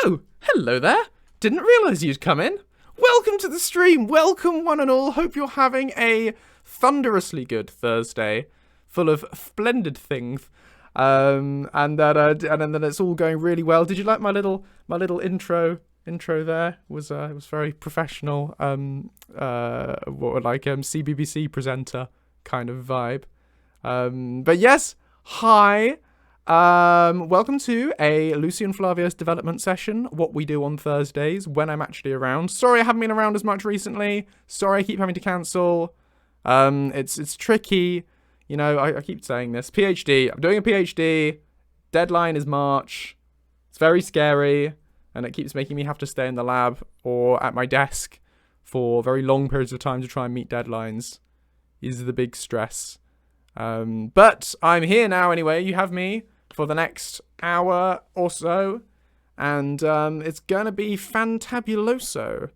Oh, hello there. Didn't realise you'd come in. Welcome to the stream. Welcome one and all. Hope you're having a thunderously good Thursday, full of splendid things. And then it's all going really well. Did you like my little intro there? Was very professional. CBBC presenter kind of vibe. But yes, hi. Welcome to a Lucien Flavius development session, what we do on Thursdays when I'm actually around. Sorry I haven't been around as much recently. Sorry I keep having to cancel. It's tricky. You know, I keep saying this. PhD. I'm doing a PhD. Deadline is March. It's very scary. And it keeps making me have to stay in the lab or at my desk for very long periods of time to try and meet deadlines. Is the big stress. But I'm here now anyway. You have me for the next hour or so. And it's going to be fantabuloso,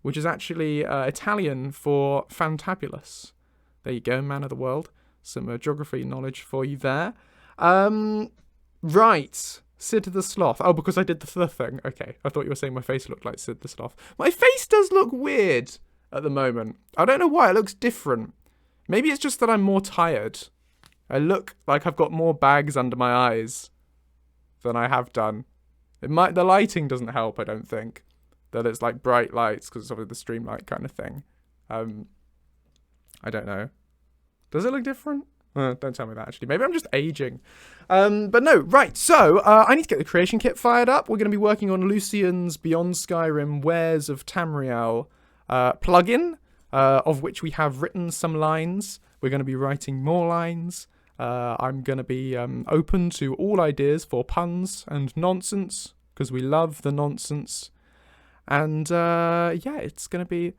which is actually Italian for fantabulous. There you go, man of the world. Some geography knowledge for you there. Right. Sid the Sloth. Oh, because I did the thing. Okay. I thought you were saying my face looked like Sid the Sloth. My face does look weird at the moment. I don't know why. It looks different. Maybe it's just that I'm more tired. I look like I've got more bags under my eyes than I have done. The lighting doesn't help, I don't think. That it's like bright lights, because it's obviously the stream light kind of thing. I don't know. Does it look different? Don't tell me that, actually. Maybe I'm just aging. But no, right. So, I need to get the creation kit fired up. We're going to be working on Lucien's Beyond Skyrim Wares of Tamriel plugin, of which we have written some lines. We're going to be writing more lines. I'm going to be open to all ideas for puns and nonsense, because we love the nonsense. And yeah, it's going to be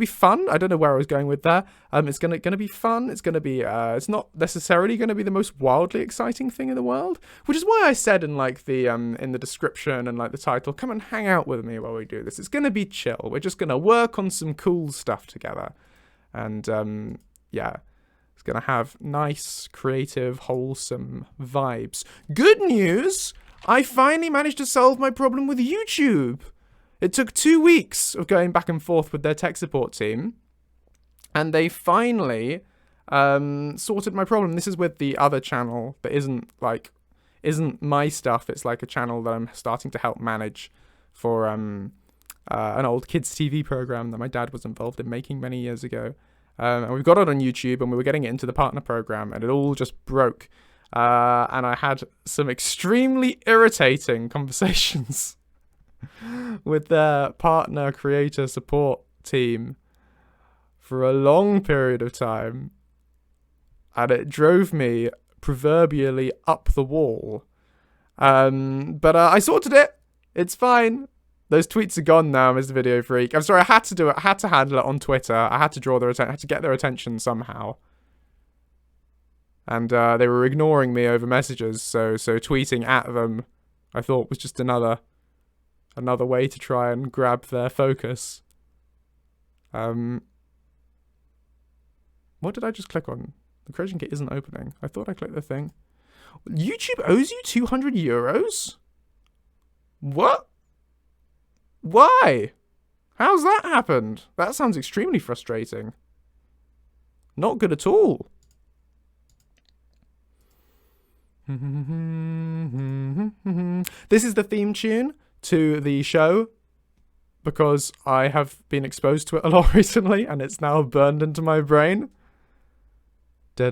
fun. I don't know where I was going with that. It's going to be fun. It's going to be it's not necessarily going to be the most wildly exciting thing in the world, which is why I said in like the in the description and like the title, come and hang out with me while we do this. It's going to be chill. We're just going to work on some cool stuff together. And yeah, it's going to have nice, creative, wholesome vibes. Good news! I finally managed to solve my problem with YouTube. It took 2 weeks of going back and forth with their tech support team, and they finally sorted my problem. This is with the other channel that isn't my stuff. It's like a channel that I'm starting to help manage for an old kids TV program that my dad was involved in making many years ago. And we got it on YouTube, and we were getting it into the partner program, and it all just broke. And I had some extremely irritating conversations with their partner creator support team for a long period of time, and it drove me proverbially up the wall. But I sorted it. It's fine. Those tweets are gone now, Mr. Video Freak. I'm sorry, I had to do it. I had to handle it on Twitter. I had to draw their attention. I had to get their attention somehow. And they were ignoring me over messages, so tweeting at them, I thought, was just another way to try and grab their focus. What did I just click on? The creation kit isn't opening. I thought I clicked the thing. YouTube owes you 200 euros? What? Why? How's that happened? That sounds extremely frustrating. Not good at all. This is the theme tune to the show, because I have been exposed to it a lot recently, and it's now burned into my brain. So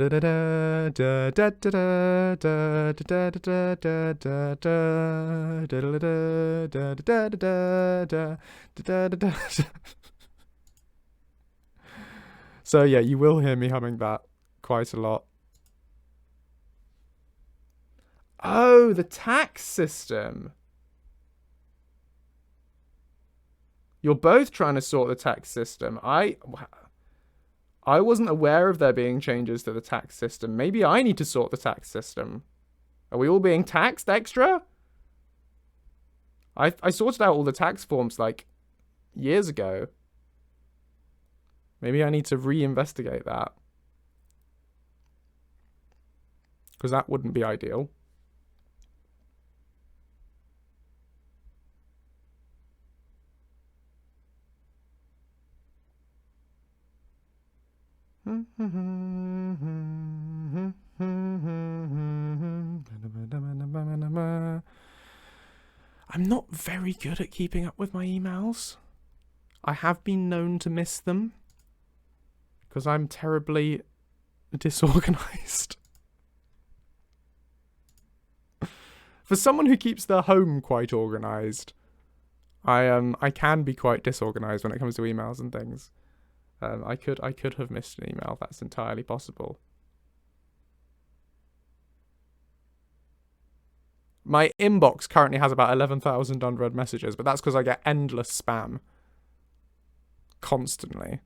yeah, you will hear me humming that quite a lot. Oh, the tax system. You're both trying to sort the tax system. I wasn't aware of there being changes to the tax system. Maybe I need to sort the tax system. Are we all being taxed extra? I sorted out all the tax forms like years ago. Maybe I need to reinvestigate that. Because that wouldn't be ideal. I'm not very good at keeping up with my emails. I have been known to miss them because I'm terribly disorganized. For someone who keeps their home quite organized, I can be quite disorganized when it comes to emails and things. I could have missed an email. That's entirely possible. My inbox currently has about 11,000 unread messages, but that's because I get endless spam. Constantly.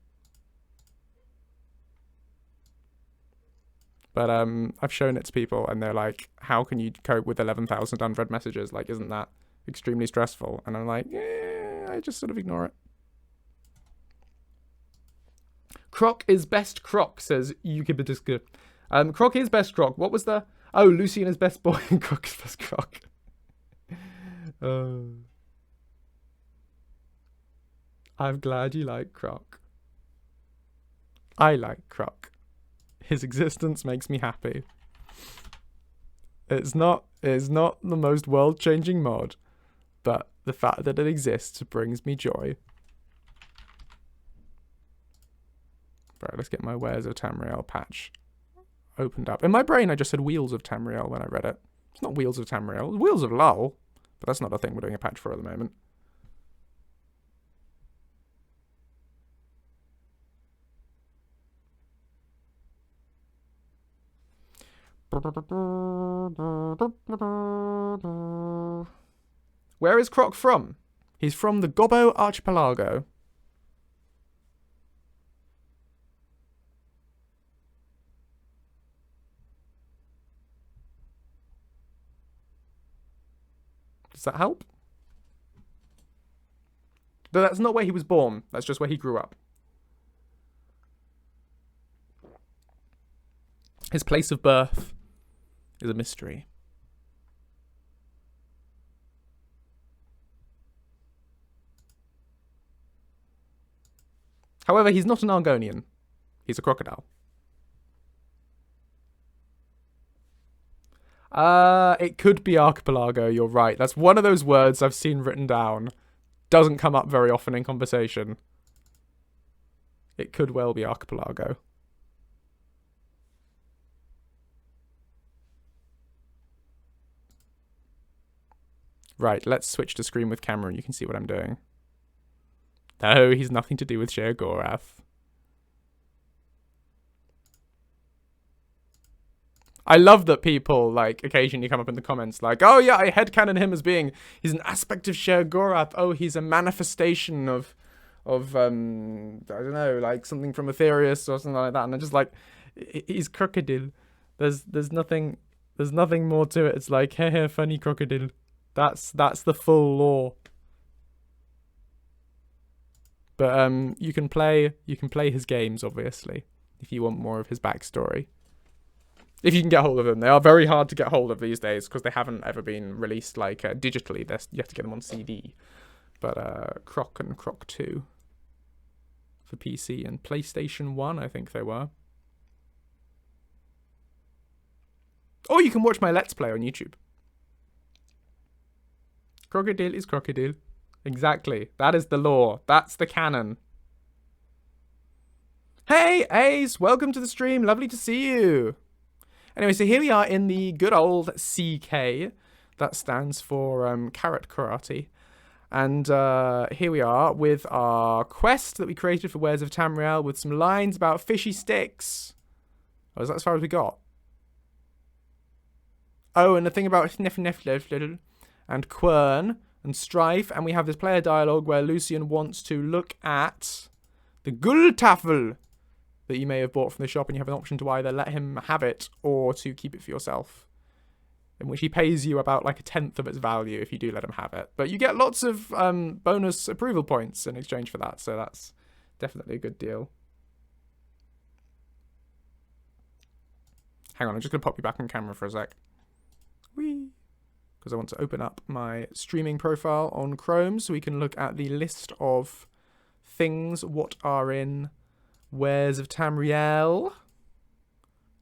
But I've shown it to people and they're like, how can you cope with 11,000 unread messages? Like, isn't that extremely stressful? And I'm like, yeah, I just sort of ignore it. Croc is best croc, says Yukibidiska. Croc is best croc. What was the... Oh, Lucien is best boy and Croc is best croc. I'm glad you like Croc. I like Croc. His existence makes me happy. It's not the most world-changing mod, but the fact that it exists brings me joy. Right, let's get my Wares of Tamriel patch opened up. In my brain, I just said Wheels of Tamriel when I read it. It's not Wheels of Tamriel. It's Wheels of Lull. But that's not a thing we're doing a patch for at the moment. Where is Croc from? He's from the Gobbo Archipelago. Does that help? But that's not where he was born. That's just where he grew up. His place of birth is a mystery. However, he's not an Argonian. He's a crocodile. It could be archipelago, you're right. That's one of those words I've seen written down. Doesn't come up very often in conversation. It could well be archipelago. Right, let's switch to screen with camera and you can see what I'm doing. No, he's nothing to do with Sheogorath. I love that people, like, occasionally come up in the comments like, oh yeah, I headcanon him as being, he's an aspect of Sheogorath. Oh, he's a manifestation of I don't know, like something from Aetherius or something like that. And I'm just like, he's crocodile. There's nothing more to it. It's like, heh, funny crocodile. That's the full lore. But you can play his games, obviously, if you want more of his backstory. If you can get hold of them. They are very hard to get hold of these days because they haven't ever been released like digitally. You have to get them on CD. But Croc and Croc 2 for PC and PlayStation 1, I think they were. Or you can watch my Let's Play on YouTube. Crocodile is crocodile. Exactly. That is the lore. That's the canon. Hey, Ace! Welcome to the stream. Lovely to see you. Anyway, so here we are in the good old CK. That stands for Carrot Karate. And here we are with our quest that we created for Wares of Tamriel with some lines about fishy sticks. Oh, is that as far as we got? Oh, and the thing about and Quern and Strife. And we have this player dialogue where Lucien wants to look at the Gulltafel that you may have bought from the shop, and you have an option to either let him have it or to keep it for yourself, in which he pays you about like 1/10 of its value if you do let him have it. But you get lots of bonus approval points in exchange for that, so that's definitely a good deal. Hang on, I'm just going to pop you back on camera for a sec. Whee! Because I want to open up my streaming profile on Chrome so we can look at the list of things what are in Wares of Tamriel.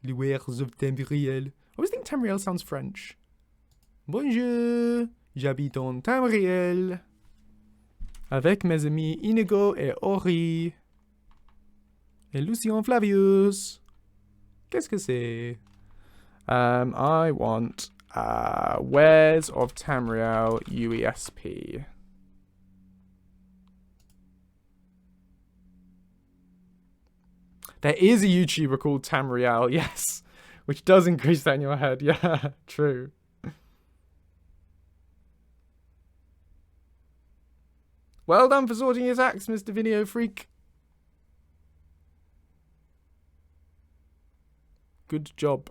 Les Wares of Tamriel. I always think Tamriel sounds French. Bonjour. J'habite en Tamriel. Avec mes amis Inigo et Ori. Et Lucien Flavius. Qu'est-ce que c'est? I want Wares of Tamriel UESP. There is a YouTuber called Tamriel, yes. Which does increase that in your head. Yeah, true. Well done for sorting his axe, Mr. Video Freak. Good job.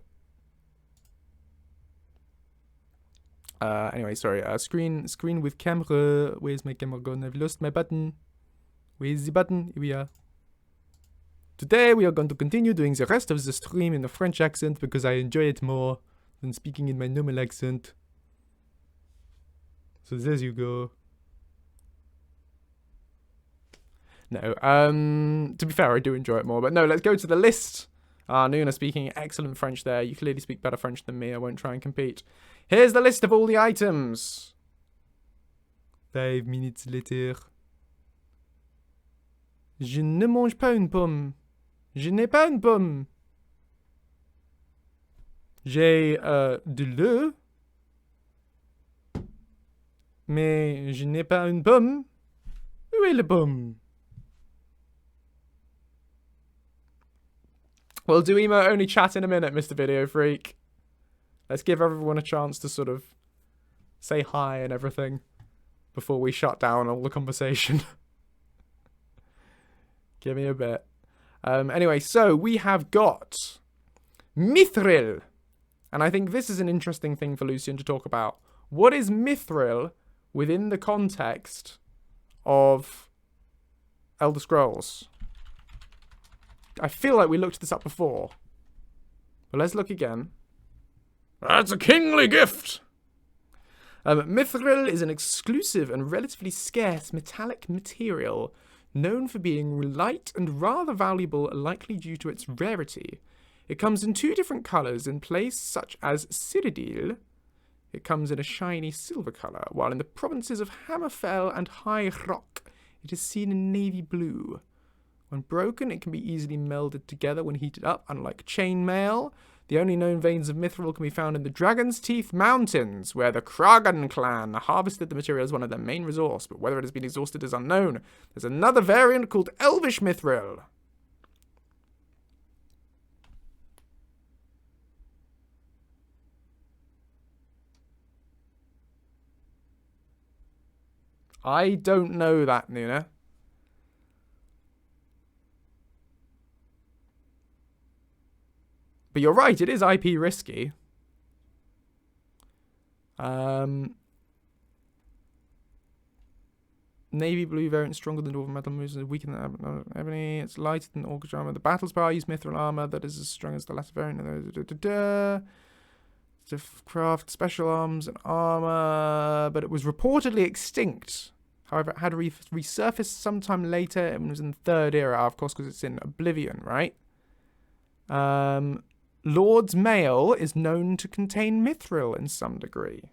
Anyway, sorry. Screen with camera. Where's my camera gone? I've lost my button. Where's the button? Here we are. Today we are going to continue doing the rest of the stream in a French accent because I enjoy it more than speaking in my normal accent. So there you go. No, to be fair, I do enjoy it more. But no, let's go to the list. Nuna speaking excellent French there. You clearly speak better French than me. I won't try and compete. Here's the list of all the items. 5 minutes later. Je ne mange pas une pomme. Je n'ai pas une pomme. J'ai de l'œuf. Mais je n'ai pas une pomme. Où est la pomme? We'll do emo only chat in a minute, Mr. Video Freak. Let's give everyone a chance to sort of say hi and everything before we shut down all the conversation. Give me a bit. Anyway, so we have got Mithril. And I think this is an interesting thing for Lucien to talk about. What is Mithril within the context of Elder Scrolls? I feel like we looked this up before. But let's look again. That's a kingly gift! Mithril is an exclusive and relatively scarce metallic material known for being light and rather valuable, likely due to its rarity. It comes in 2 different colours in place, such as Cyrodiil. It comes in a shiny silver colour, while in the provinces of Hammerfell and High Rock, it is seen in navy blue. When broken, it can be easily melded together when heated up, unlike chainmail. The only known veins of mithril can be found in the Dragon's Teeth Mountains, where the Kragan clan harvested the material as one of their main resource, but whether it has been exhausted is unknown. There's another variant called Elvish Mithril. I don't know that, Nuna. But you're right, it is IP risky. Navy blue variant stronger than dwarven metal, moves weaker than ebony. It's lighter than orcish armor. The battle spar use mithril armor that is as strong as the latter variant. To craft special arms and armor, but it was reportedly extinct. However, it had resurfaced sometime later and was in the 3rd era, of course, because it's in Oblivion, right? Lord's mail is known to contain mithril in some degree.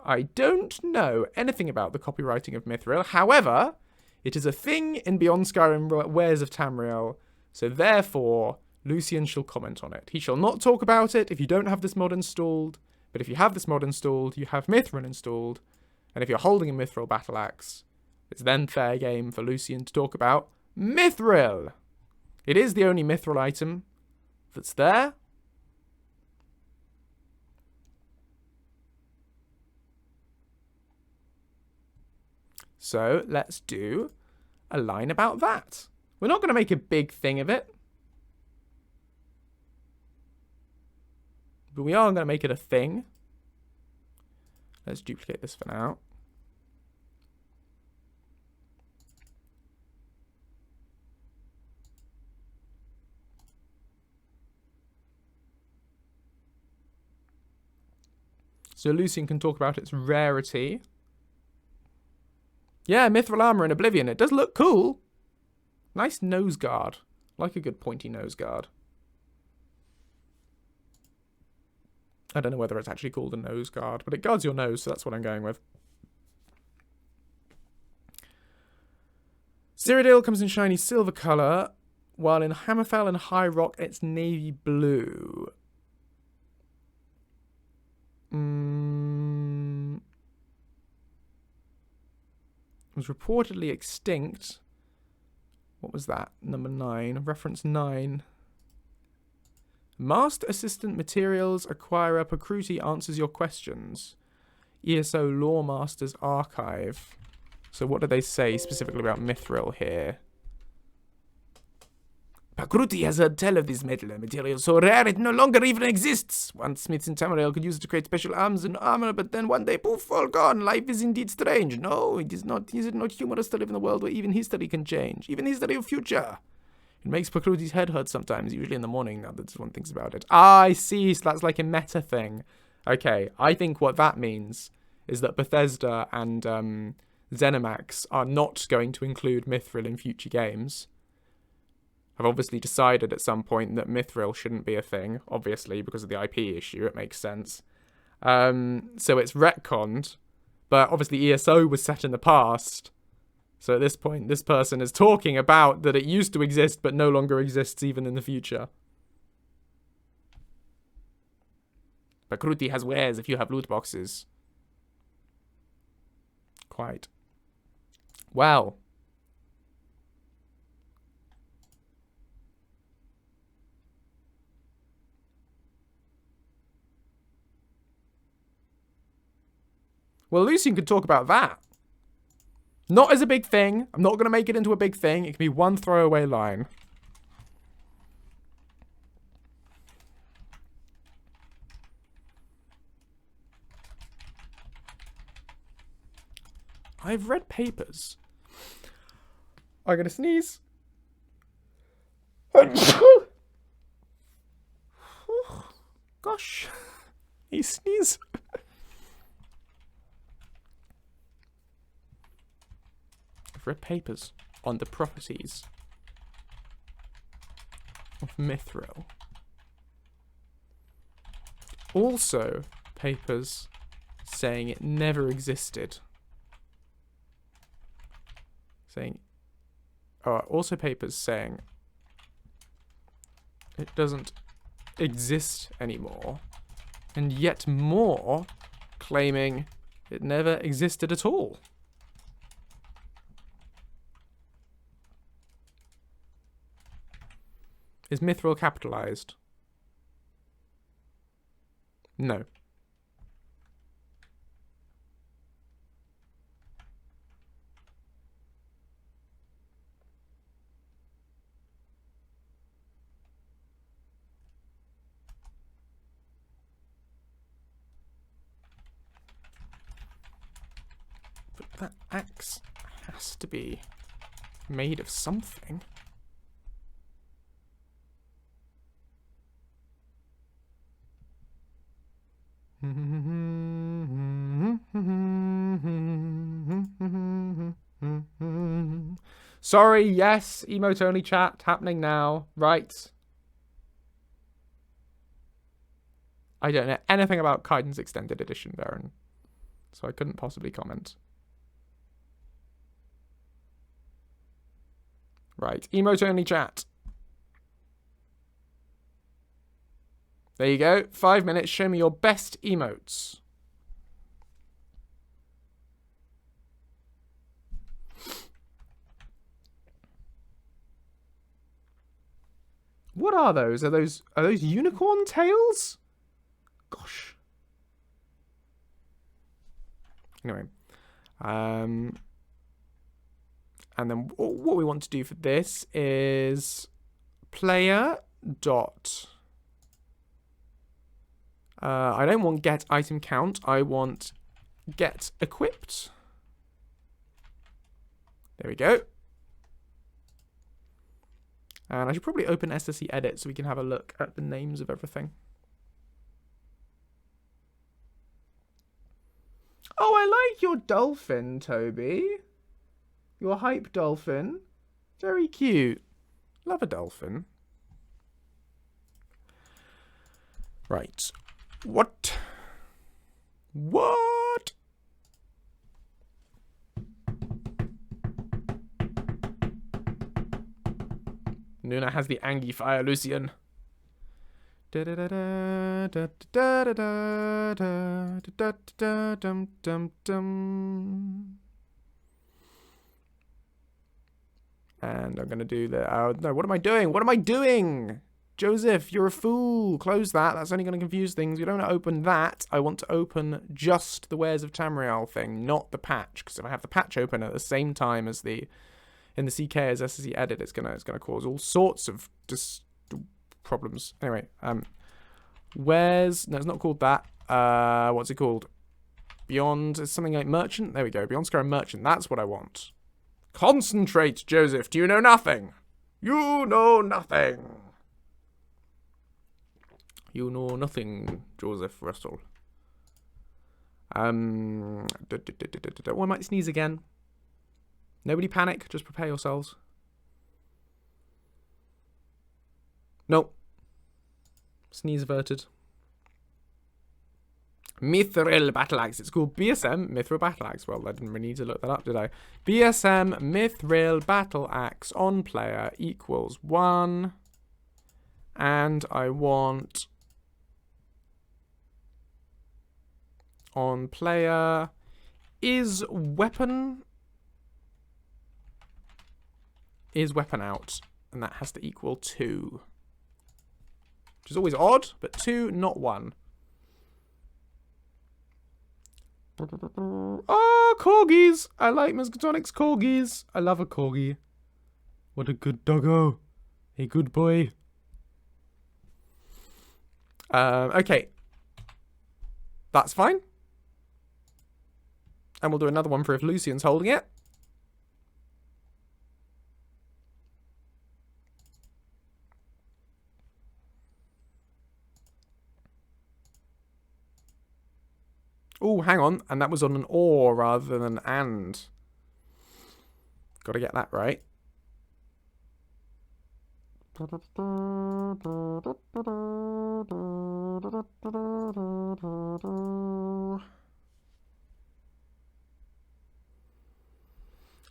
I don't know anything about the copywriting of mithril. However, it is a thing in Beyond Skyrim Wares of Tamriel, so therefore, Lucien shall comment on it. He shall not talk about it if you don't have this mod installed, but if you have this mod installed, you have mithril installed, and if you're holding a mithril battle axe, it's then fair game for Lucien to talk about mithril. It is the only mithril item that's there. So let's do a line about that. We're not going to make a big thing of it, but we are going to make it a thing. Let's duplicate this for now. So Lucien can talk about its rarity. Yeah, mithril armor in Oblivion. It does look cool. Nice nose guard. Like a good pointy nose guard. I don't know whether it's actually called a nose guard, but it guards your nose, so that's what I'm going with. Cyrodiil comes in shiny silver colour, while in Hammerfell and High Rock it's navy blue. Was reportedly extinct. What was that? Number 9. Reference 9. Master Assistant Materials Acquirer Pakruti answers your questions. ESO Lore Masters Archive. So what do they say specifically about Mithril here? Pakruti has heard tell of this metal material so rare it no longer even exists. Once smiths in Tamriel could use it to create special arms and armor, but then one day, poof, all gone. Life is indeed strange. No, is it not humorous to live in a world where even history can change? Even history of future. It makes Pakruti's head hurt sometimes, usually in the morning, now that one thinks about it. Ah, I see, so that's like a meta thing. Okay, I think what that means is that Bethesda and ZeniMax are not going to include Mithril in future games. I've obviously decided at some point that Mithril shouldn't be a thing, obviously, because of the IP issue. It makes sense. So it's retconned, but obviously ESO was set in the past. So at this point, this person is talking about that it used to exist, but no longer exists even in the future. Pakruti has wares if you have loot boxes. Quite. Well. Well, Lucien could talk about that. Not as a big thing. I'm not going to make it into a big thing. It can be one throwaway line. I've read papers. I'm going to sneeze. Gosh. He sneezed. I've read papers on the properties of Mithril. Also, papers saying it never existed. Also papers saying it doesn't exist anymore. And yet more claiming it never existed at all. Is Mithril capitalized? No. But that axe has to be made of something. Sorry, yes, emote only chat happening now. Right. I don't know anything about Kaiden's Extended Edition, Baron, so I couldn't possibly comment. Right, emote only chat. There you go. 5 minutes. Show me your best emotes. What are those? Are those unicorn tails? Gosh. Anyway. And then what we want to do for this is player dot. I don't want get item count. I want get equipped. There we go. And I should probably open SSE edit so we can have a look at the names of everything. Oh, I like your dolphin, Toby. Your hype dolphin. Very cute. Love a dolphin. Right. What? What? Nuna has the Angie fire, Lucien. And I'm going to do the... Oh, no, what am I doing? What am I doing? Joseph, you're a fool. Close that. That's only going to confuse things. You don't want to open that. I want to open just the Wares of Tamriel thing, not the patch. Because if I have the patch open at the same time as the... in the CK as SSE edit, it's gonna cause all sorts of problems. Anyway, Wares... No, it's not called that. What's it called? Beyond... It's something like Merchant? There we go. Beyond Skyrim Merchant. That's what I want. Concentrate, Joseph. Do you know nothing? You know nothing. You know nothing, Joseph Russell. Oh, I might sneeze again. Nobody panic. Just prepare yourselves. Nope. Sneeze averted. Mithril Battle Axe. It's called BSM Mithril Battle Axe. Well, I didn't really need to look that up, did I? BSM Mithril Battle Axe on player equals 1. And I want on player is weapon out. And that has to equal 2. Which is always odd, but 2, not 1. Oh, corgis! I like Muscatonic's corgis. I love a corgi. What a good doggo. A good boy. Okay. That's fine. And we'll do another one for if Lucien's holding it. Oh, hang on. And that was on an or rather than an and. Got to get that right.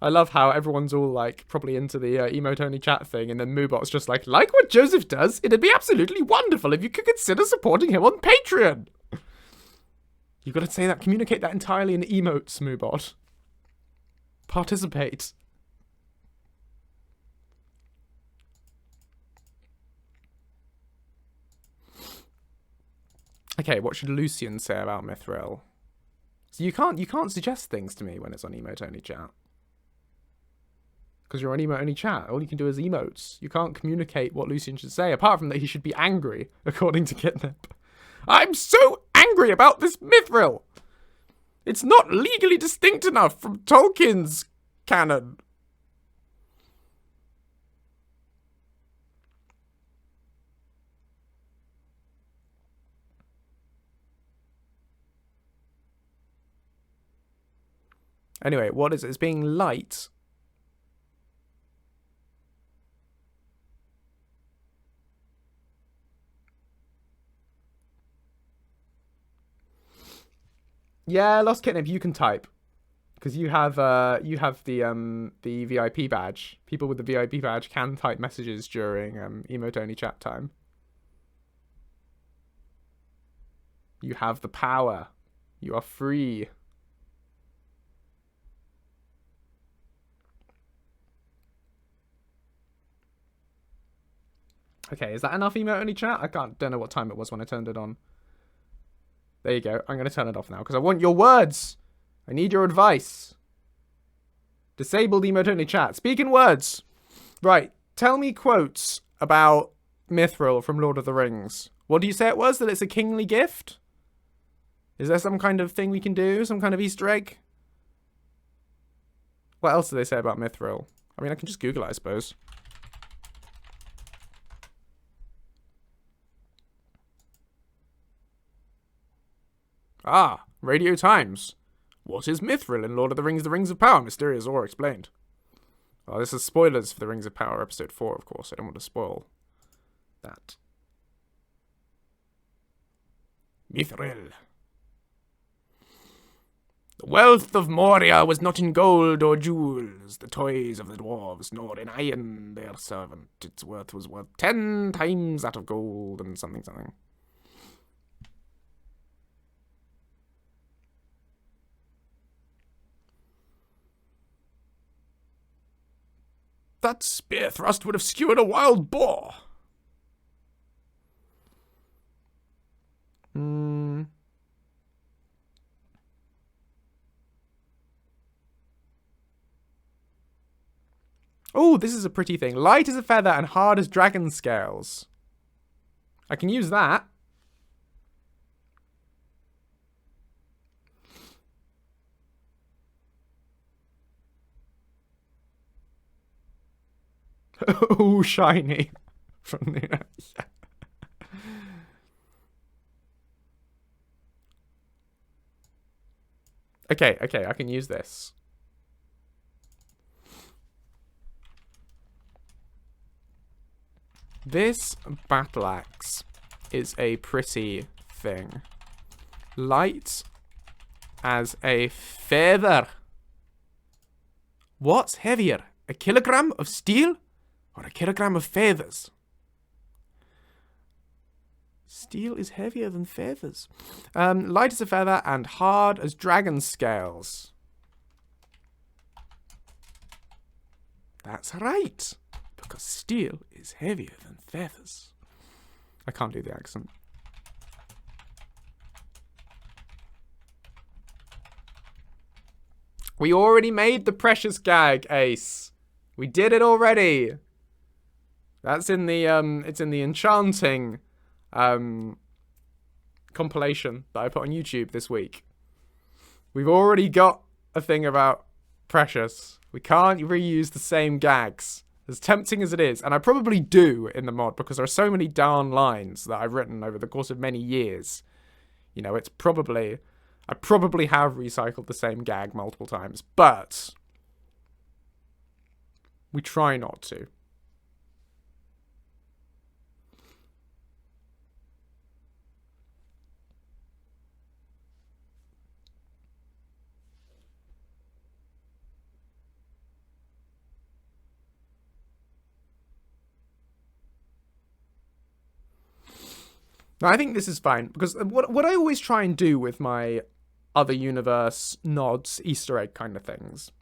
I love how everyone's all like probably into the emote-only chat thing, and then Moobot's just like what Joseph does? It'd be absolutely wonderful if you could consider supporting him on Patreon. You've got to say that, communicate that entirely in emotes, Moobot. Participate. Okay, what should Lucien say about Mithril? So you can't suggest things to me when it's on emote-only chat. Because you're on emote-only chat. All you can do is emotes. You can't communicate what Lucien should say, apart from that he should be angry, according to Kitnip. I'm so angry about this Mithril! It's not legally distinct enough from Tolkien's canon. Anyway, what is it? It's being light. Yeah, Lost Kitnip, you can type. Because you have the VIP badge. People with the VIP badge can type messages during emote-only chat time. You have the power. You are free. Okay, is that enough emote-only chat? Don't know what time it was when I turned it on. There you go. I'm going to turn it off now because I want your words. I need your advice. Disabled emote-only chat. Speak in words. Right. Tell me quotes about Mithril from Lord of the Rings. What do you say it was? That it's a kingly gift? Is there some kind of thing we can do? Some kind of Easter egg? What else do they say about Mithril? I mean, I can just Google it, I suppose. Ah, Radio Times. What is Mithril in Lord of the Rings of Power? Mysterious or explained. Well, this is spoilers for the Rings of Power episode 4, of course. I don't want to spoil that. Mithril. The wealth of Moria was not in gold or jewels, the toys of the dwarves, nor in iron, their servant. Its worth was worth 10 times that of gold and something. That spear thrust would have skewered a wild boar. Oh, this is a pretty thing. Light as a feather and hard as dragon scales. I can use that. Oh, shiny. From the yeah. Okay, I can use this. This battle axe is a pretty thing. Light as a feather. What's heavier, a kilogram of steel or a kilogram of feathers? Steel is heavier than feathers. Light as a feather and hard as dragon scales. That's right. Because steel is heavier than feathers. I can't do the accent. We already made the precious gag, Ace. We did it already. That's in the it's in the enchanting compilation that I put on YouTube this week. We've already got a thing about precious. We can't reuse the same gags. As tempting as it is, and I probably do in the mod because there are so many darn lines that I've written over the course of many years. You know, I probably have recycled the same gag multiple times, but we try not to. Now, I think this is fine, because what I always try and do with my other universe nods, Easter egg kind of things,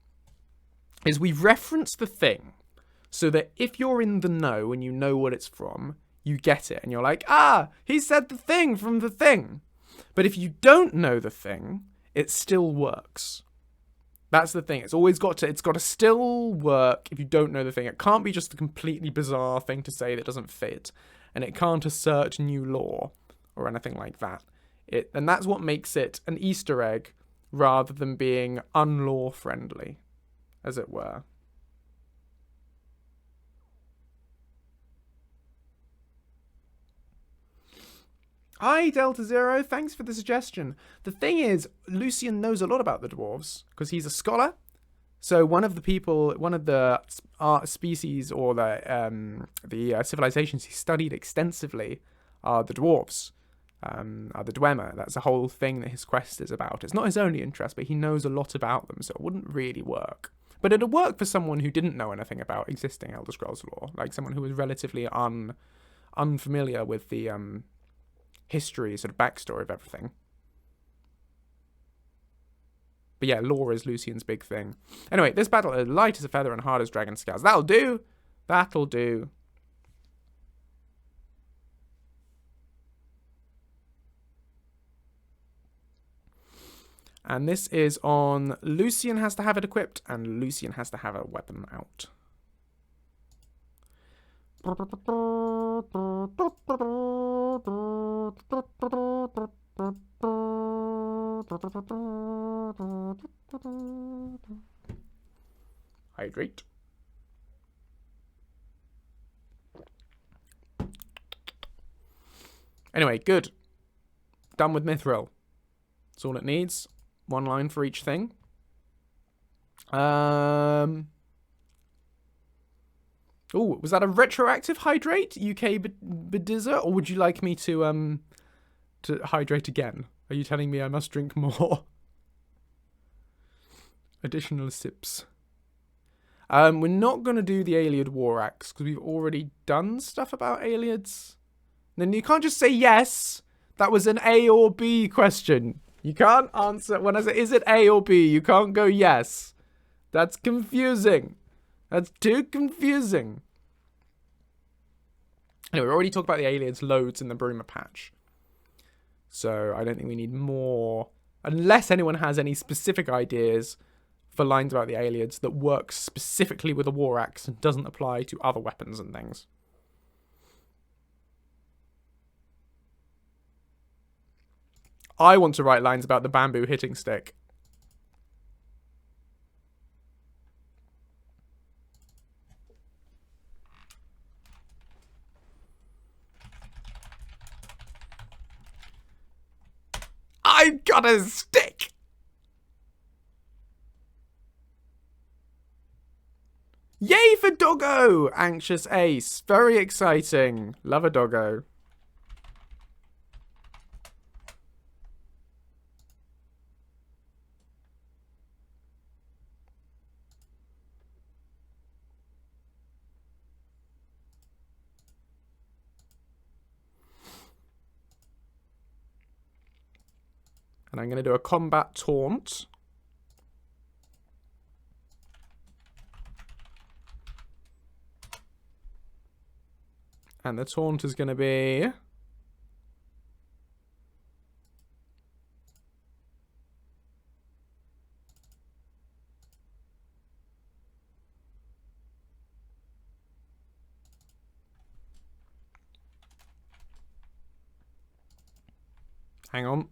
is we reference the thing, so that if you're in the know and you know what it's from, you get it, and you're like, ah, he said the thing from the thing. But if you don't know the thing, it still works. That's the thing. It's got to still work if you don't know the thing. It can't be just a completely bizarre thing to say that doesn't fit. And it can't assert new lore or anything like that. And that's what makes it an Easter egg rather than being unlore friendly, as it were. Hi, Delta Zero. Thanks for the suggestion. The thing is, Lucien knows a lot about the dwarves because he's a scholar. So one of the art species or the civilizations he studied extensively are the dwarves, are the Dwemer. That's a whole thing that his quest is about. It's not his only interest, but he knows a lot about them, so it wouldn't really work. But it'd work for someone who didn't know anything about existing Elder Scrolls lore, like someone who was relatively unfamiliar with the history, sort of backstory of everything. But yeah, lore is Lucien's big thing. Anyway, this battle is light as a feather and hard as dragon scales. That'll do. That'll do. And this is on Lucien has to have it equipped, and Lucien has to have a weapon out. Hydrate. Anyway, good. Done with Mithril. That's all it needs. One line for each thing. Oh, was that a retroactive hydrate, UK Bediza, or would you like me to hydrate again? Are you telling me I must drink more? Additional sips. We're not going to do the Ayleid War Axe because we've already done stuff about Ayleids. Then you can't just say yes. That was an A or B question. You can't answer. When I say, is it A or B, you can't go yes. That's confusing. That's too confusing. Anyway, we already talked about the Ayleids loads in the Bruma patch. So I don't think we need more. Unless anyone has any specific ideas for lines about the Ayleids that work specifically with a War Axe and doesn't apply to other weapons and things. I want to write lines about the bamboo hitting stick. I've got a stick! Yay for doggo! Anxious Ace. Very exciting. Love a doggo. And I'm going to do a combat taunt. And the taunt is going to be... Hang on.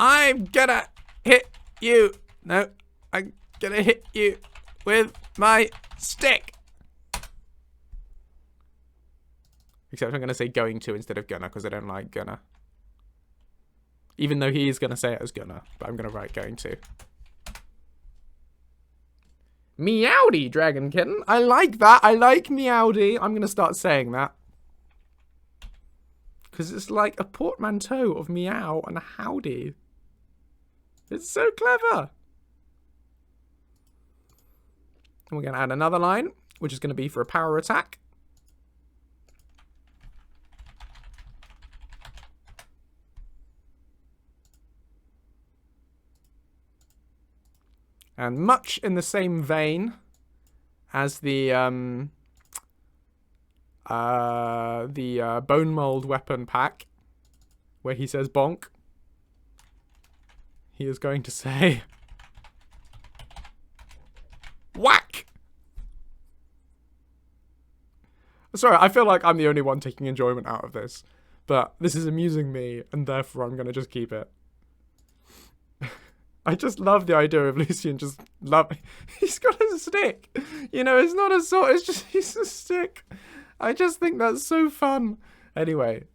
I'm gonna hit you. No, I'm gonna hit you with my stick. Except I'm gonna say going to instead of gonna because I don't like gonna. Even though he is gonna say it as gonna, but I'm gonna write going to. Meowdy, Dragon Kitten. I like that. I like Meowdy. I'm gonna start saying that. Because it's like a portmanteau of meow and howdy. It's so clever. And we're going to add another line, which is going to be for a power attack. And much in the same vein as the bone mold weapon pack, where he says bonk, he is going to say whack. Sorry, I feel like I'm the only one taking enjoyment out of this, but this is amusing me, and therefore I'm going to just keep it. I just love the idea of Lucien just he's got a stick. You know, it's not a sword, it's just, he's a stick. I just think that's so fun. Anyway,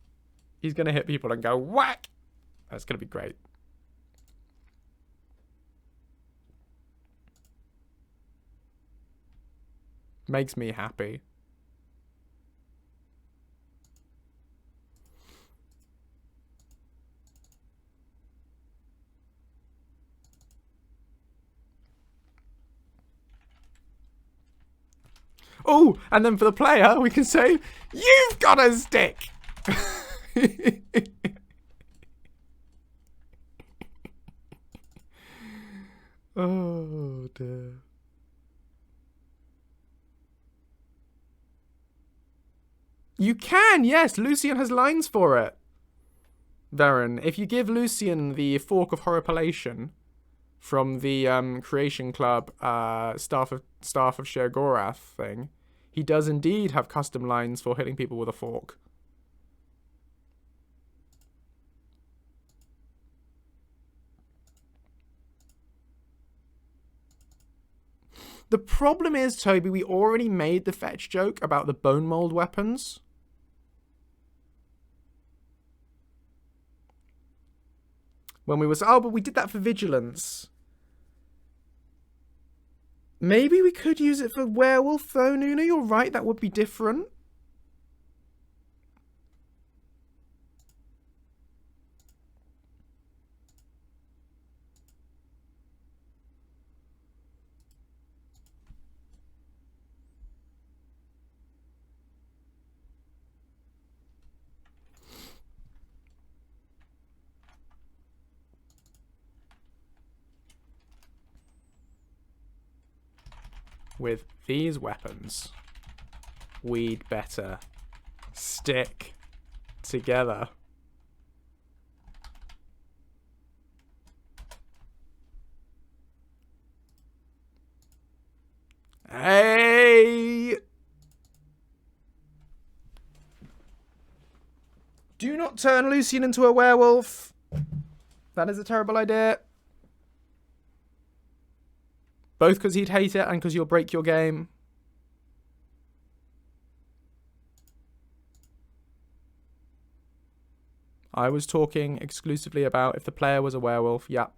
he's going to hit people and go whack. That's going to be great. Makes me happy. Oh, and then for the player, we can say, you've got a stick. Oh, dear. You can, yes. Lucien has lines for it. Varen, if you give Lucien the Fork of Horripilation from the Creation Club Staff of Sheogorath thing, he does indeed have custom lines for hitting people with a fork. The problem is, Toby, we already made the fetch joke about the bone mold weapons. When we was, oh, but we did that for vigilance. Maybe we could use it for werewolf though, Nuna. You're right, that would be different. With these weapons, we'd better stick together. Hey! Do not turn Lucien into a werewolf. That is a terrible idea. Both because he'd hate it and because you'll break your game. I was talking exclusively about if the player was a werewolf. Yep.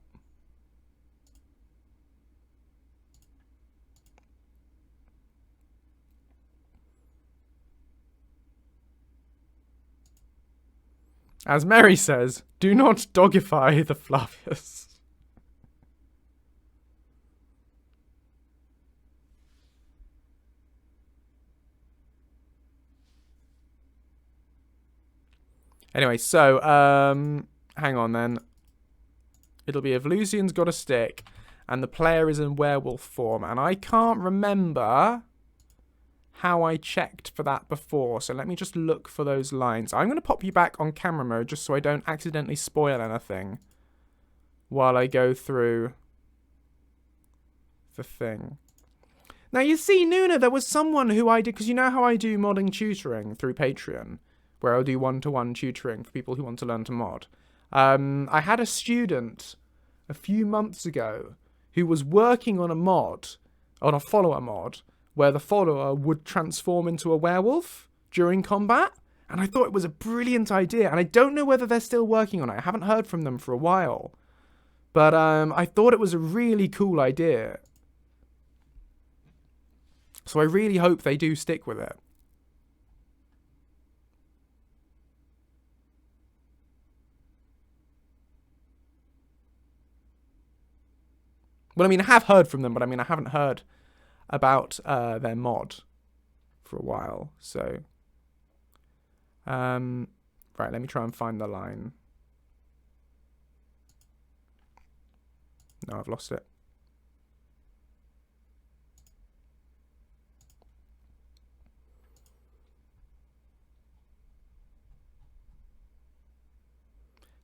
As Mary says, do not dogify the Flavius. Anyway, so, hang on then. It'll be if Lucien's got a stick and the player is in werewolf form. And I can't remember how I checked for that before. So let me just look for those lines. I'm going to pop you back on camera mode just so I don't accidentally spoil anything while I go through the thing. Now, you see, Nuna, there was someone who I did, because you know how I do modding tutoring through Patreon, where I'll do one-to-one tutoring for people who want to learn to mod. I had a student a few months ago who was working on a mod, on a follower mod, where the follower would transform into a werewolf during combat. And I thought it was a brilliant idea. And I don't know whether they're still working on it. I haven't heard from them for a while. But I thought it was a really cool idea. So I really hope they do stick with it. Well, I mean, I have heard from them, but I mean, I haven't heard about their mod for a while. So, right, let me try and find the line. No, I've lost it.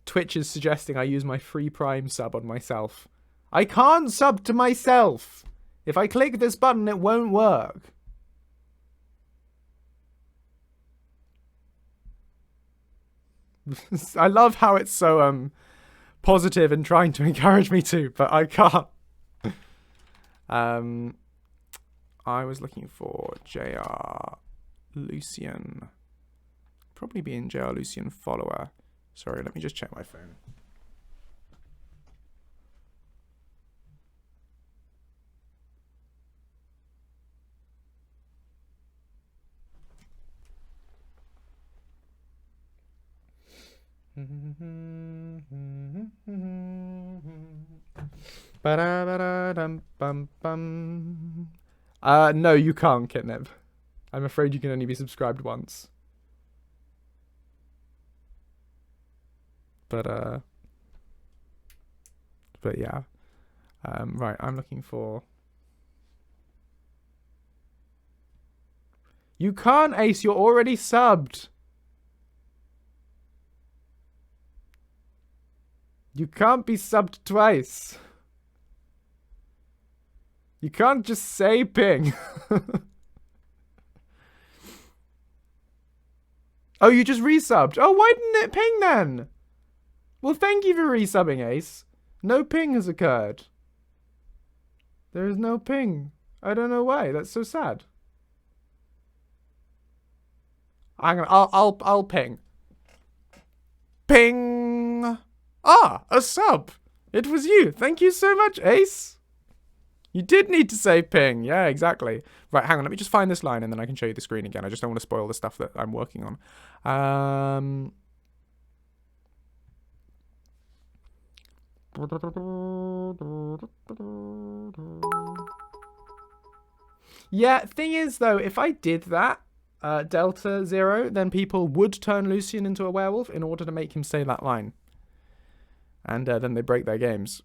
Twitch is suggesting I use my free Prime sub on myself. I can't sub to myself. If I click this button, it won't work. I love how it's so positive and trying to encourage me to, but I can't. I was looking for JR Lucien. Probably be in JR Lucien follower. Sorry, let me just check my phone. No, you can't, Kitneb. I'm afraid you can only be subscribed once. But yeah. Right, I'm looking for... You can't, Ace, you're already subbed. You can't be subbed twice. You can't just say ping. Oh, you just resubbed. Oh, why didn't it ping then? Well, thank you for resubbing, Ace. No ping has occurred. There is no ping. I don't know why. That's so sad. I'll ping. Ping. Ah, a sub. It was you. Thank you so much, Ace. You did need to say ping. Yeah, exactly. Right, hang on. Let me just find this line and then I can show you the screen again. I just don't want to spoil the stuff that I'm working on. Yeah, thing is, though, if I did that, Delta Zero, then people would turn Lucien into a werewolf in order to make him say that line. And then they break their games.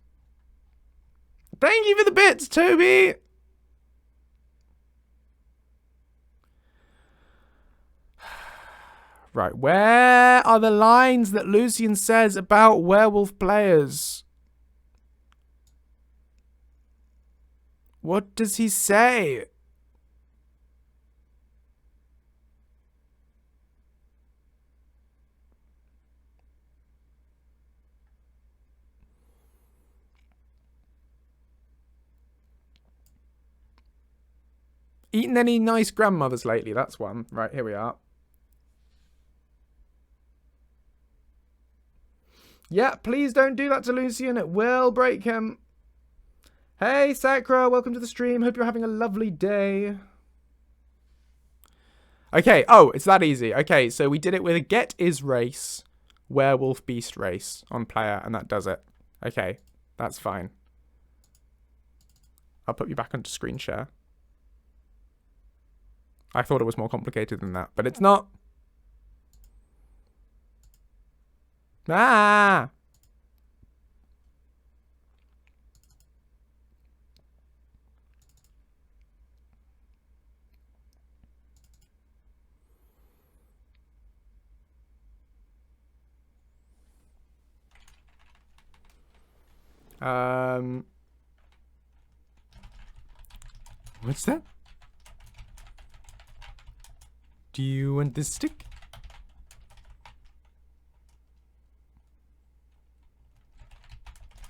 Thank you for the bits, Toby! Right, where are the lines that Lucien says about werewolf players? What does he say? Eaten any nice grandmothers lately? That's one. Right, here we are. Yeah, please don't do that to Lucien. It will break him. Hey, Sakura, welcome to the stream. Hope you're having a lovely day. Okay, oh, it's that easy. Okay, so we did it with a get is race, werewolf beast race on player, and that does it. Okay, that's fine. I'll put you back onto screen share. I thought it was more complicated than that, but it's not. Ah! What's that? Do you want this stick?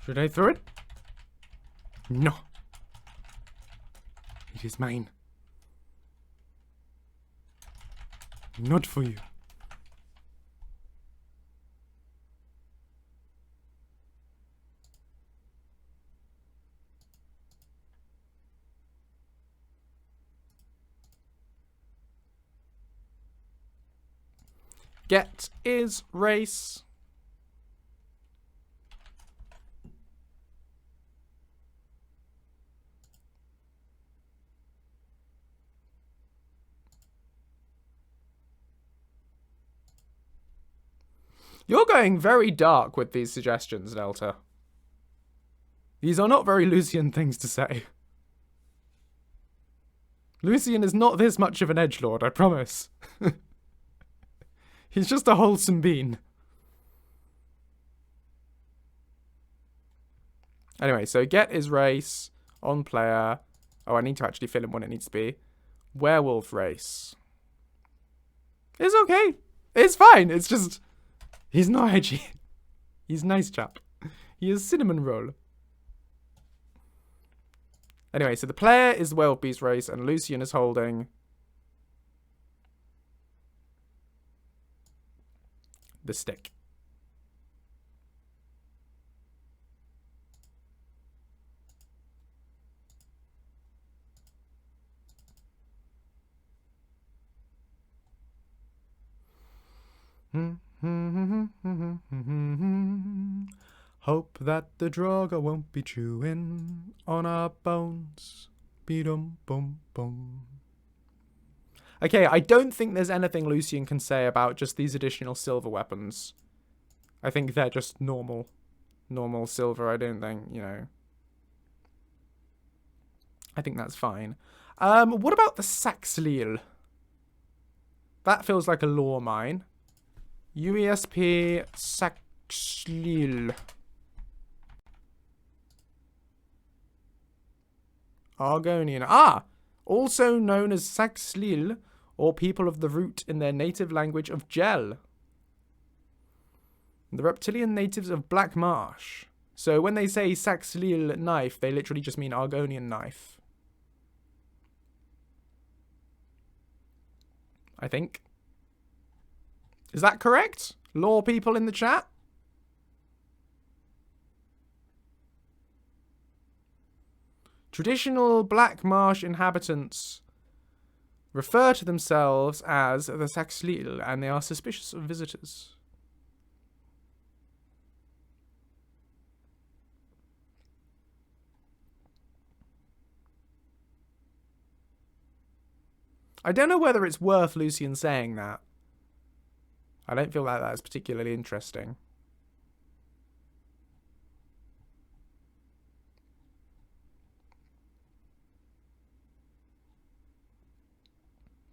Should I throw it? No. It is mine. Not for you. Get is race. You're going very dark with these suggestions, Delta. These are not very Lucien things to say. Lucien is not this much of an edgelord, I promise. He's just a wholesome bean. Anyway, so get is race on player. Oh, I need to actually fill in what it needs to be. Werewolf race. It's okay. It's fine. It's just... He's not edgy. He's a nice chap. He is cinnamon roll. Anyway, so the player is the werewolf beast race and Lucien is holding... the stick. Hope that the Draugr won't be chewing on our bones. Be-dum bum bum. Okay, I don't think there's anything Lucien can say about just these additional silver weapons. I think they're just normal silver. I don't think, you know. I think that's fine. What about the Saxleel? That feels like a lore mine. UESP Saxleel. Argonian. Ah! Also known as Saxleel, or people of the root in their native language of Gel. The reptilian natives of Black Marsh. So when they say Saxleel knife, they literally just mean Argonian knife. I think. Is that correct? Lore people in the chat? Traditional Black Marsh inhabitants refer to themselves as the Saxlil, and they are suspicious of visitors. I don't know whether it's worth Lucien saying that. I don't feel like that's particularly interesting.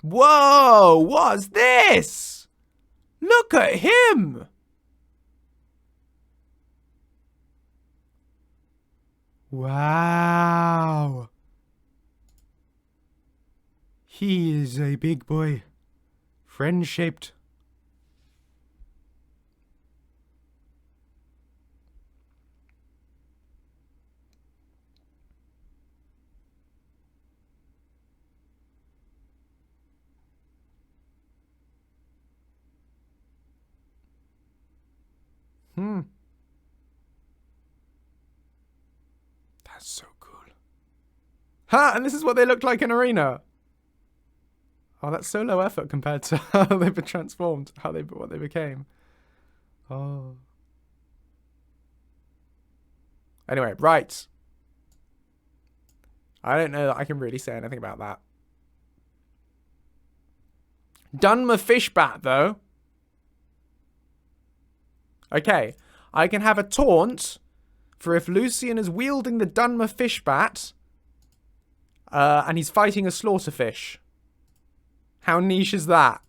Whoa! What's this? Look at him! Wow! He is a big boy. Friend-shaped. That's so cool. Ha! And this is what they looked like in Arena. Oh, that's so low effort compared to how they've been transformed, what they became. Oh. Anyway, right. I don't know that I can really say anything about that. Dunmer Fishbat, though. Okay, I can have a taunt for if Lucien is wielding the Dunmer Fishbat and he's fighting a slaughterfish. How niche is that?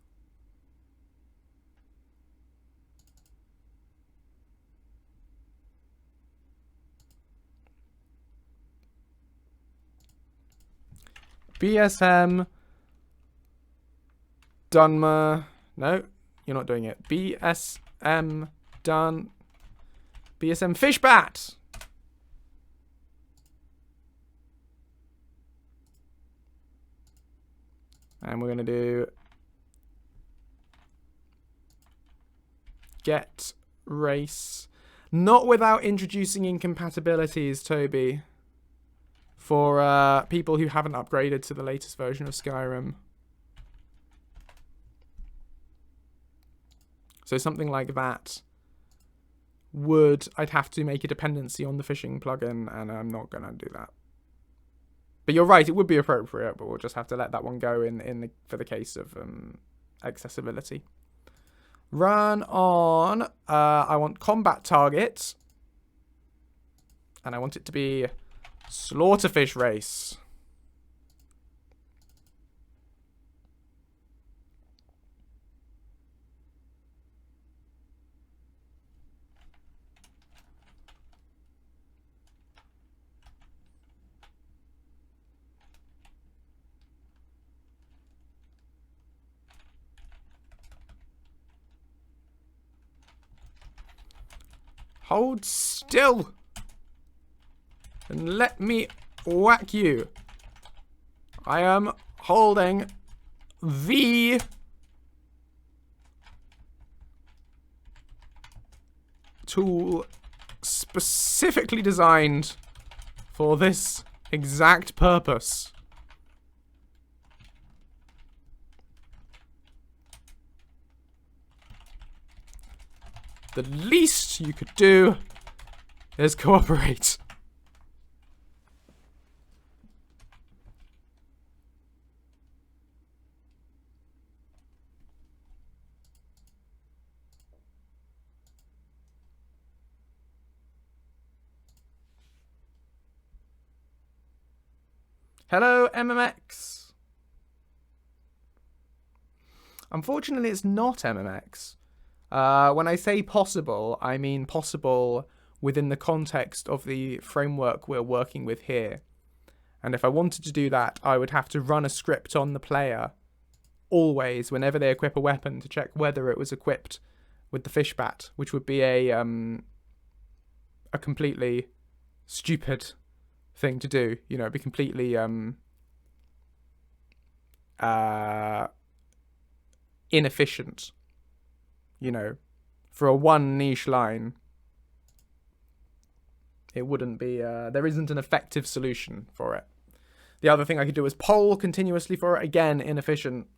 BSM Dunmer. No, you're not doing it. BSM Dun. BSM Fishbat. And we're going to do get race. Not without introducing incompatibilities, Toby. For people who haven't upgraded to the latest version of Skyrim. So something like that I'd have to make a dependency on the fishing plugin, and I'm not going to do that. But you're right, it would be appropriate, but we'll just have to let that one go for the case of accessibility. Run on, I want combat target, and I want it to be slaughterfish race. Hold still and let me whack you. I am holding the tool specifically designed for this exact purpose. The least you could do is cooperate. Hello, MMX. Unfortunately, it's not MMX. When I say possible, I mean possible within the context of the framework we're working with here. And if I wanted to do that, I would have to run a script on the player always whenever they equip a weapon to check whether it was equipped with the fishbat, which would be a completely stupid thing to do. You know, it'd be completely inefficient. You know, for a one niche line. It wouldn't be, there isn't an effective solution for it. The other thing I could do is poll continuously for it. Again, inefficient.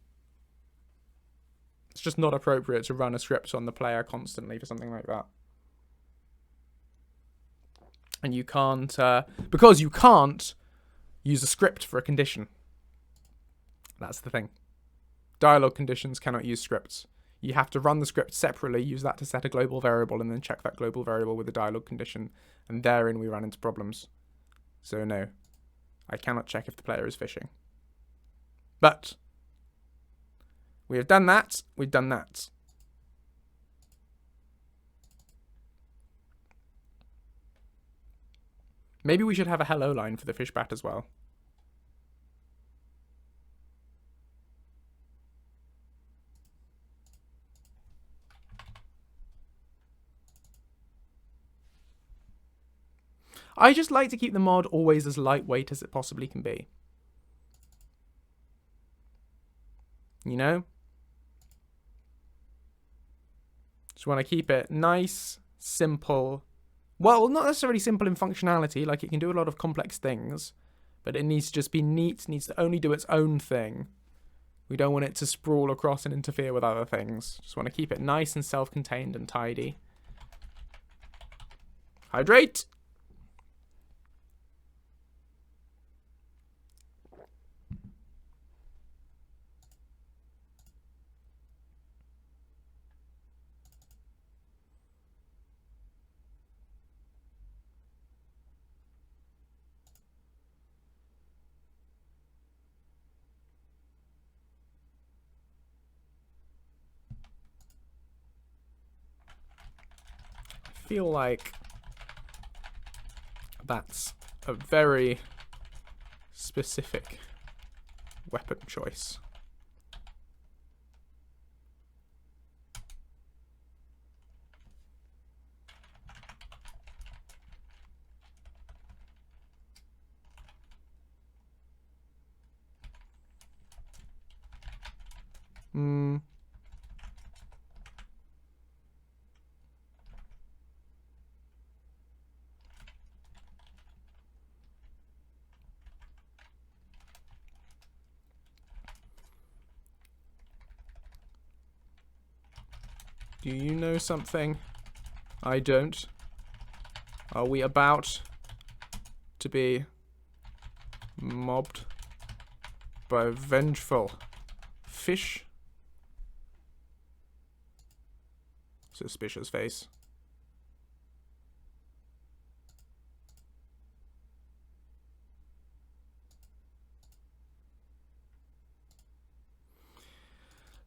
It's just not appropriate to run a script on the player constantly for something like that. And you can't, because you can't use a script for a condition. That's the thing. Dialogue conditions cannot use scripts. You have to run the script separately, use that to set a global variable, and then check that global variable with a dialogue condition. And therein we run into problems. So no, I cannot check if the player is fishing. But we have done that. We've done that. Maybe we should have a hello line for the fish bat as well. I just like to keep the mod always as lightweight as it possibly can be. You know? Just want to keep it nice, simple. Well, not necessarily simple in functionality, like it can do a lot of complex things, but it needs to just be neat, needs to only do its own thing. We don't want it to sprawl across and interfere with other things. Just want to keep it nice and self-contained and tidy. Hydrate! Feel like that's a very specific weapon choice. Do you know something I don't? Are we about to be mobbed by vengeful fish? Suspicious face.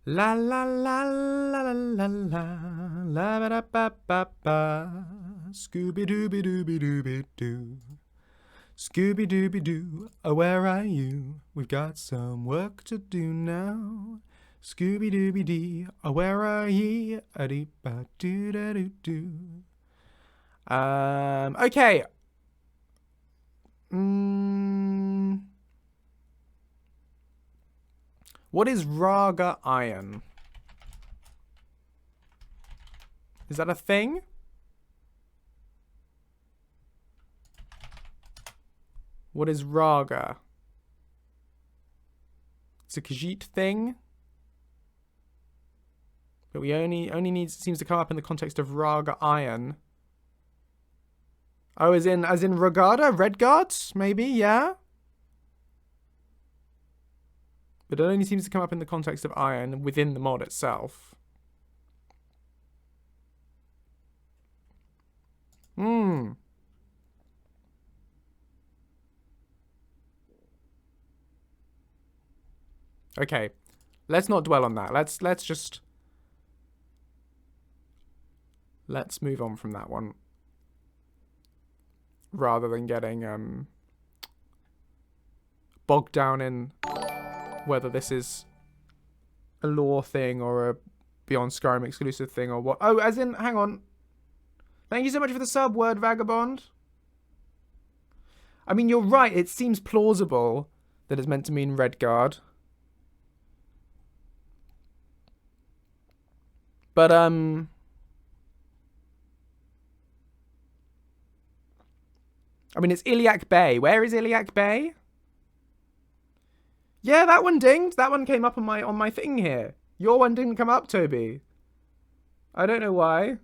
La la la la la la la la ba da ba ba ba. Scooby Dooby Dooby Dooby Doo. Scooby Dooby Doo, oh where are you? We've got some work to do now. Scooby Dooby Dee, oh where are ye? A dee ba doo da doo doo. Okay. What is Raga Iron? Is that a thing? What is Raga? It's a Khajiit thing. But we only seems to come up in the context of Raga Iron. Oh, as in Ragada? Redguards? Maybe, yeah? But it only seems to come up in the context of iron within the mod itself. Okay. Let's not dwell on that. Let's move on from that one. Rather than getting bogged down in whether this is a lore thing or a Beyond Skyrim exclusive thing or what. Oh, as in, hang on. Thank you so much for the sub, Word Vagabond. I mean, you're right. It seems plausible that it's meant to mean Redguard. But, I mean, it's Iliac Bay. Where is Iliac Bay? Yeah, that one dinged. That one came up on my thing here. Your one didn't come up, Toby. I don't know why.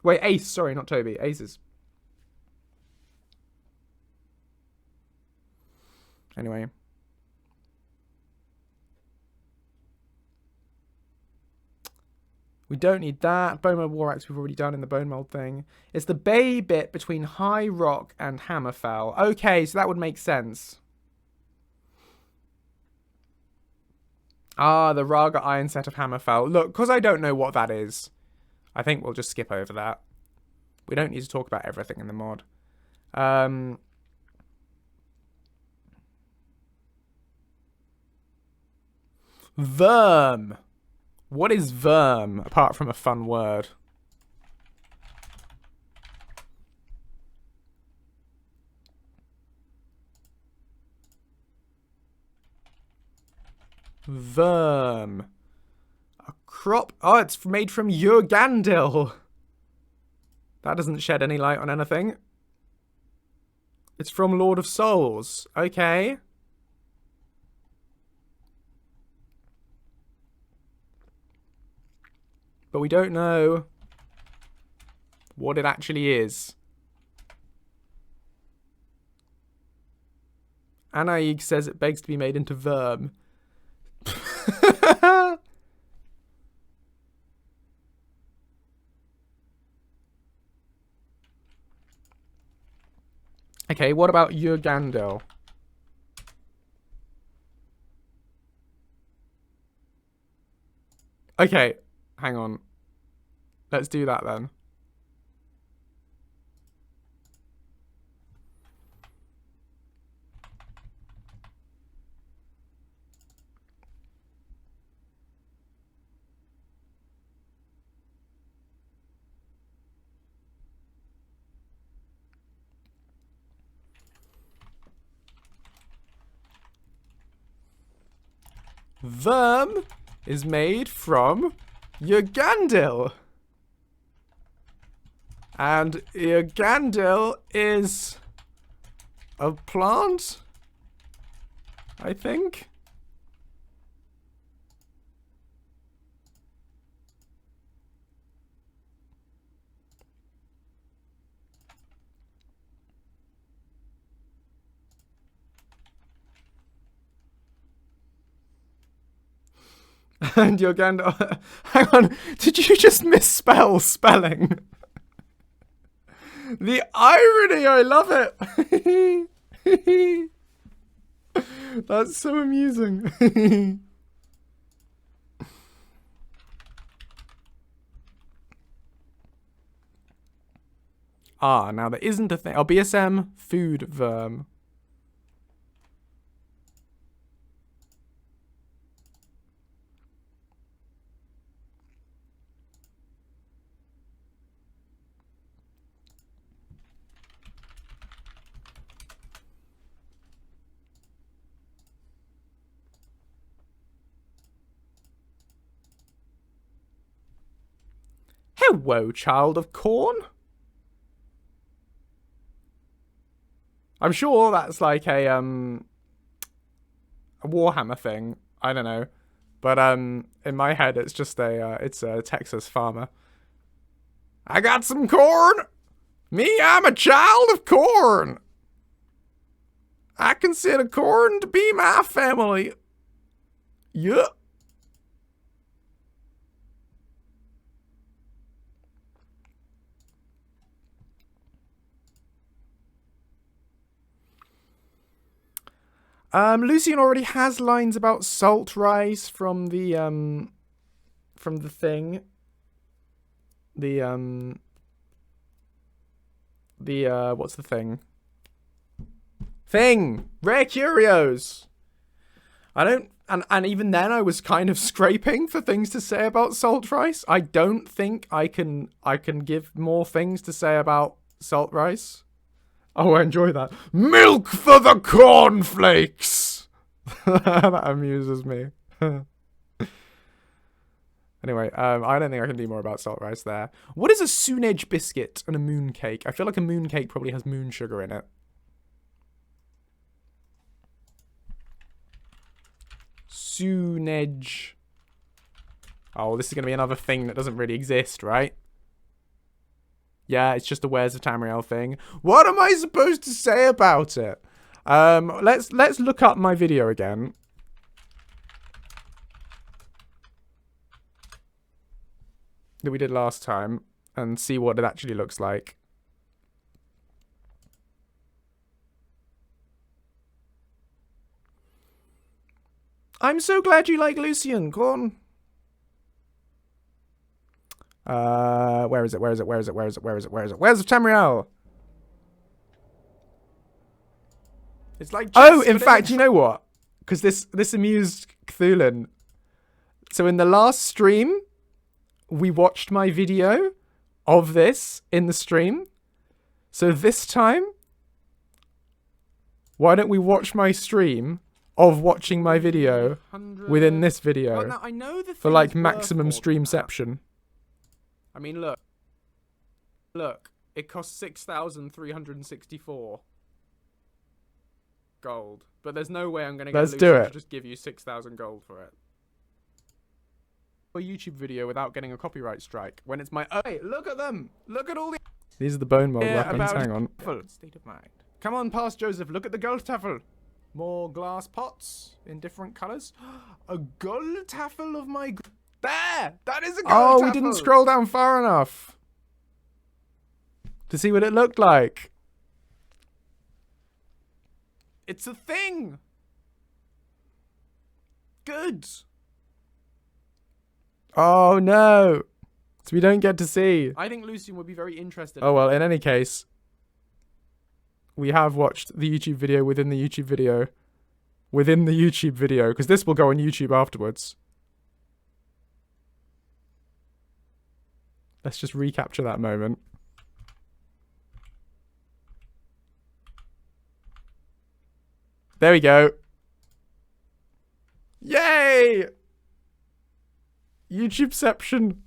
Wait, Ace. Sorry, not Toby. Aces. Anyway. We don't need that. Bone Mold War Axe we've already done in the Bone Mold thing. It's the bay bit between High Rock and Hammerfell. Okay, so that would make sense. Ah, the Raga Iron Set of Hammerfell. Look, because I don't know what that is, I think we'll just skip over that. We don't need to talk about everything in the mod. Verm. What is verm, apart from a fun word? Verm. A crop. Oh, it's made from Urgandil. That doesn't shed any light on anything. It's from Lord of Souls. Okay. But we don't know what it actually is. Anaig says it begs to be made into verm. Okay, what about Urgandil? Okay, hang on. Let's do that then. Verm is made from Urgandil. And Urgandil is a plant, I think. And Urgandil... Hang on, did you just misspell spelling? The irony, I love it. That's so amusing. Ah, now there isn't a thing. Oh, BSM, food verm. Hello, child of corn. I'm sure that's like a Warhammer thing. I don't know, but in my head it's just it's a Texas farmer. I got some corn. Me, I'm a child of corn. I consider corn to be my family. Yeah. Lucien already has lines about salt rice from the thing. What's the thing? Rare Curios! I don't... And even then I was kind of scraping for things to say about salt rice. I don't think I can give more things to say about salt rice. Oh, I enjoy that. Milk for the cornflakes! That amuses me. Anyway, I don't think I can do more about salt rice there. What is a soonedge biscuit and a moon cake? I feel like a moon cake probably has moon sugar in it. Soonedge. Oh, this is going to be another thing that doesn't really exist, right? Yeah, it's just a Wares of Tamriel thing. What am I supposed to say about it? Let's look up my video again. That we did last time and see what it actually looks like. I'm so glad you like Lucien. Go on. Where is it? Where is it? Where is it? Where is it? Where is it? Where is it? Where's Tamriel? It's like oh, in fact, you know what? Because this amused Cthulhu. So in the last stream, we watched my video of this in the stream. So this time, why don't we watch my stream of watching my video within this video well, now, I know the for like maximum streamception? I mean, look, it costs 6,364 gold, but there's no way I'm gonna get Lucien to just give you 6,000 gold for it. A YouTube video without getting a copyright strike when it's my own. Hey, look at them! Look at all the. These are the bone mold weapons. Hang on. State of mind. Come on, past Joseph. Look at the gold taffel. More glass pots in different colours. A gold taffel of my. There! That is a gold taffel! We didn't scroll down far enough to see what it looked like. It's a thing! Good! Oh no! So we don't get to see. I think Lucien would be very interested. Oh well, in any case, we have watched the YouTube video within the YouTube video. Within the YouTube video, because this will go on YouTube afterwards. Let's just recapture that moment. There we go. Yay! YouTubeception.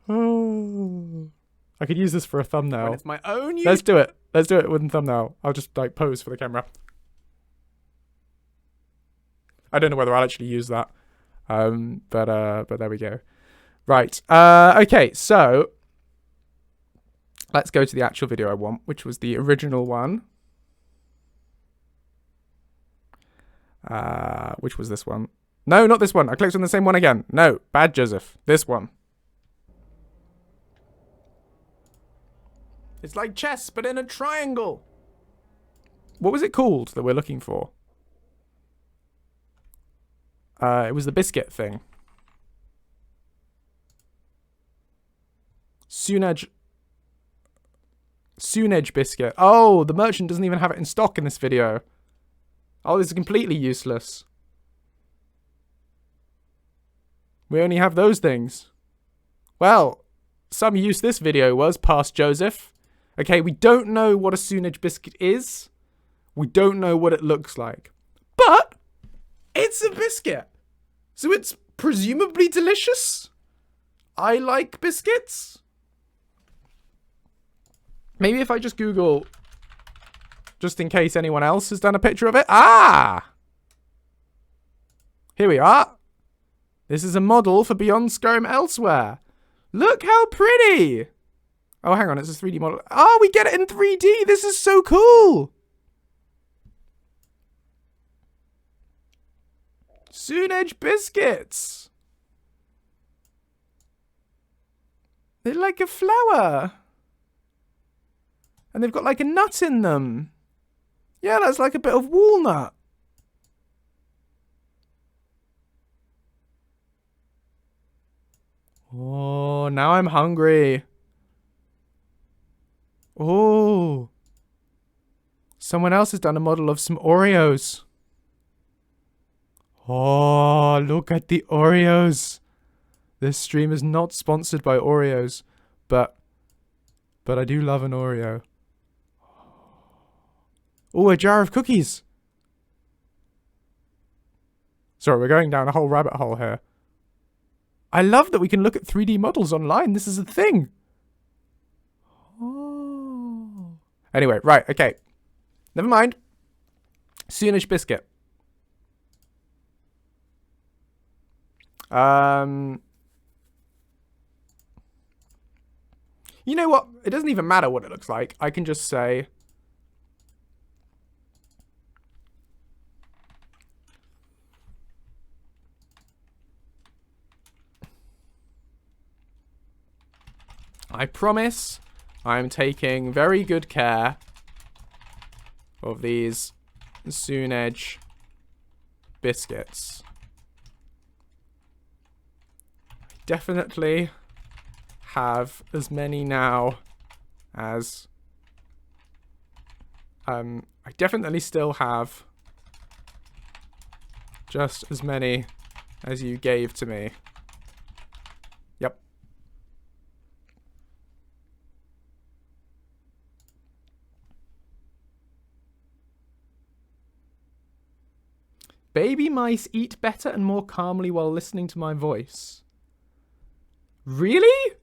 Oh. I could use this for a thumbnail. When it's my own YouTube. Let's do it. Let's do it with a thumbnail. I'll just like pose for the camera. I don't know whether I'll actually use that. But there we go. Right. Okay, so let's go to the actual video I want, which was the original one. Which was this one? No, not this one. I clicked on the same one again. No, bad Joseph. This one. It's like chess, but in a triangle. What was it called that we're looking for? It was the biscuit thing. Soonedge biscuit. Oh, the merchant doesn't even have it in stock in this video. Oh, this is completely useless. We only have those things. Well, some use this video was past Joseph. Okay, we don't know what a soonedge biscuit is. We don't know what it looks like. But it's a biscuit. So it's presumably delicious. I like biscuits. Maybe if I just Google, just in case anyone else has done a picture of it. Ah! Here we are. This is a model for Beyond Skyrim Elsewhere. Look how pretty. Oh, hang on. It's a 3D model. Oh, we get it in 3D. This is so cool. Soonedge biscuits. They're like a flower. And they've got like a nut in them. Yeah, that's like a bit of walnut. Oh, now I'm hungry. Oh. Someone else has done a model of some Oreos. Oh, look at the Oreos. This stream is not sponsored by Oreos, but I do love an Oreo. Oh, a jar of cookies. Sorry, we're going down a whole rabbit hole here. I love that we can look at 3D models online. This is a thing. Oh. Anyway, right, okay. Never mind. Soonish biscuit. You know what? It doesn't even matter what it looks like. I can just say... I promise I'm taking very good care of these Soonedge biscuits. I definitely have as many now as... I definitely still have just as many as you gave to me. Yep. Baby mice eat better and more calmly while listening to my voice. Really?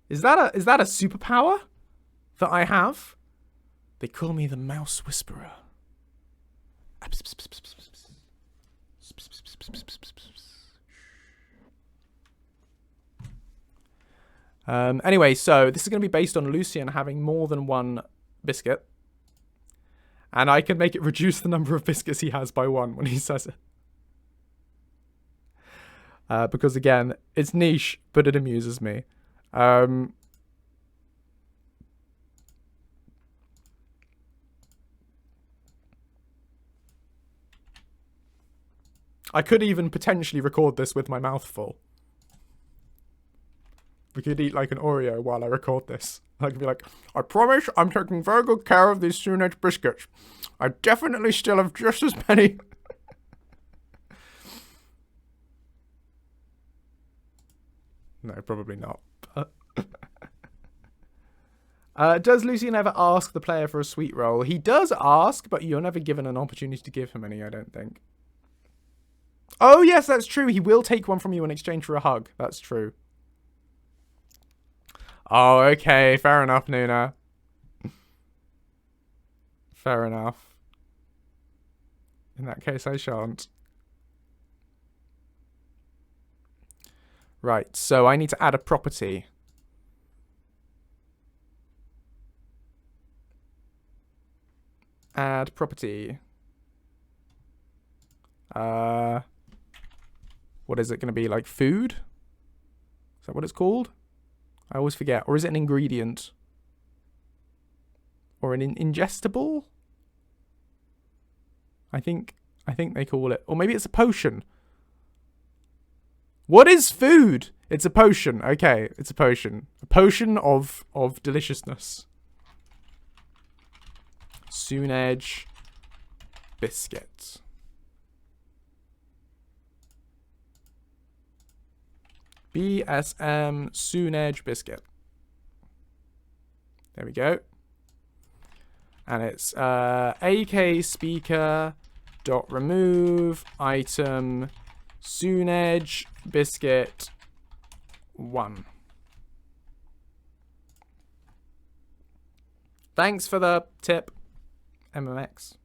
Is that a superpower that I have? They call me the Mouse Whisperer. Anyway, so this is going to be based on Lucien having more than one biscuit. And I can make it reduce the number of biscuits he has by 1 when he says it. Because again, it's niche, but it amuses me. I could even potentially record this with my mouth full. We could eat like an Oreo while I record this. I could be like, I promise I'm taking very good care of these Soonedge biscuits. I definitely still have just as many. No, probably not. Does Lucien ever ask the player for a sweet roll? He does ask, but you're never given an opportunity to give him any, I don't think. Oh, yes, that's true. He will take one from you in exchange for a hug. That's true. Oh, okay. Fair enough, Nuna. Fair enough. In that case, I shan't. Right, so I need to add a property. Add property. What is it going to be? Like food? Is that what it's called? I always forget. Or is it an ingredient? Or an ingestible? I think they call it. Or maybe it's a potion. What is food? It's a potion. Okay, it's a potion. A potion of deliciousness. Soonedge biscuit. BSM Soonedge biscuit. There we go. And it's AK speaker dot remove item Soonedge biscuit 1. Thanks for the tip, MMX.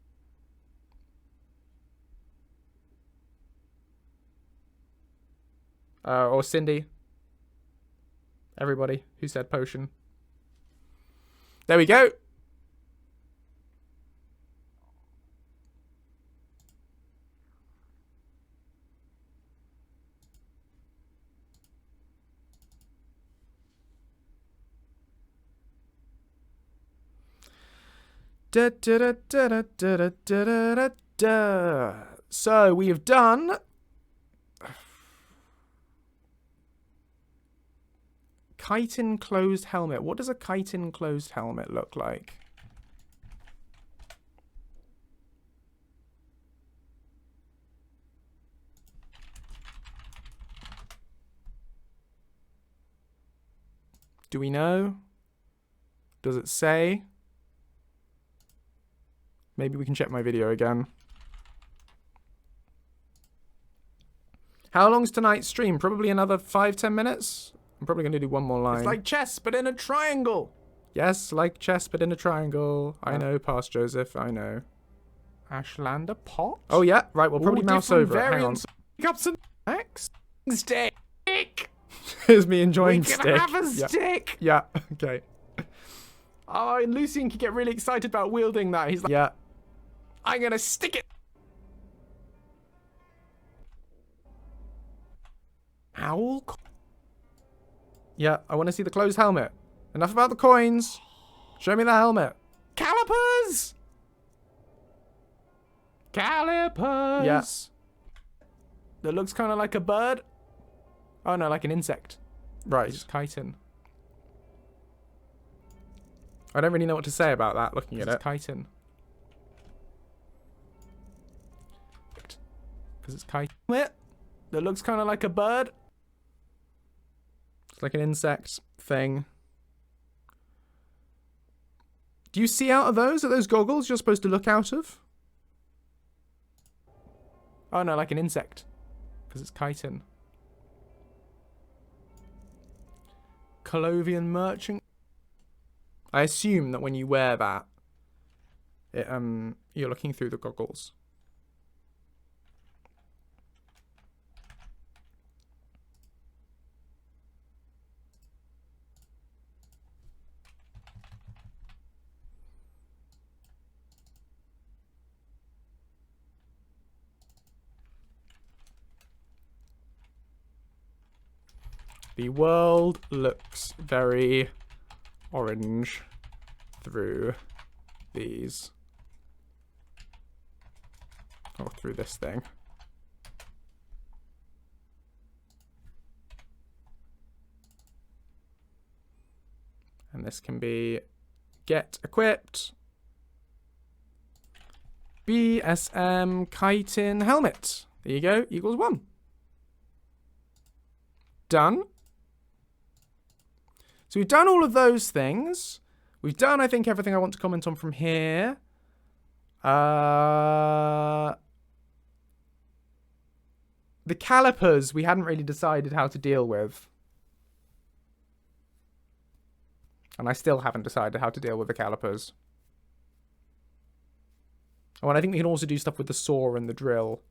Or Cindy. Everybody who said potion. There we go. Da, da, da, da, da, da, da, da, da. So we have done chitin closed helmet. What does a chitin closed helmet look like? Do we know? Does it say? Maybe we can check my video again. How long's tonight's stream? Probably another 5-10 minutes. I'm probably going to do one more line. It's like chess, but in a triangle. Yes, like chess, but in a triangle. I know, past Joseph. I know. Ashlander pot? Oh, yeah. Right, we'll probably mouse over it. Hang on. Cups and X. Stick. Here's me enjoying We can stick. have a stick. Yeah, okay. Oh, and Lucien can get really excited about wielding that. He's like, Yeah. I'm going to stick it. Owl? Yeah, I want to see the closed helmet. Enough about the coins. Show me the helmet. Calipers! Calipers! Yeah. That looks kind of like a bird. Oh, no, like an insect. Right. Just chitin. I don't really know what to say about that looking at It's it. chitin. Because it's chitin. That looks kind of like a bird. It's like an insect thing. Do you see out of those? Are those goggles you're supposed to look out of? Oh, no, like an insect. Because it's chitin. Colovian merchant. I assume that when you wear that, it, you're looking through the goggles. The world looks very orange through these. Or through this thing. And this can be get equipped. BSM chitin helmet. There you go, equals 1. Done. So we've done all of those things. We've done, I think, everything I want to comment on from here. The calipers, we hadn't really decided how to deal with. And I still haven't decided how to deal with the calipers. Oh, and I think we can also do stuff with the saw and the drill.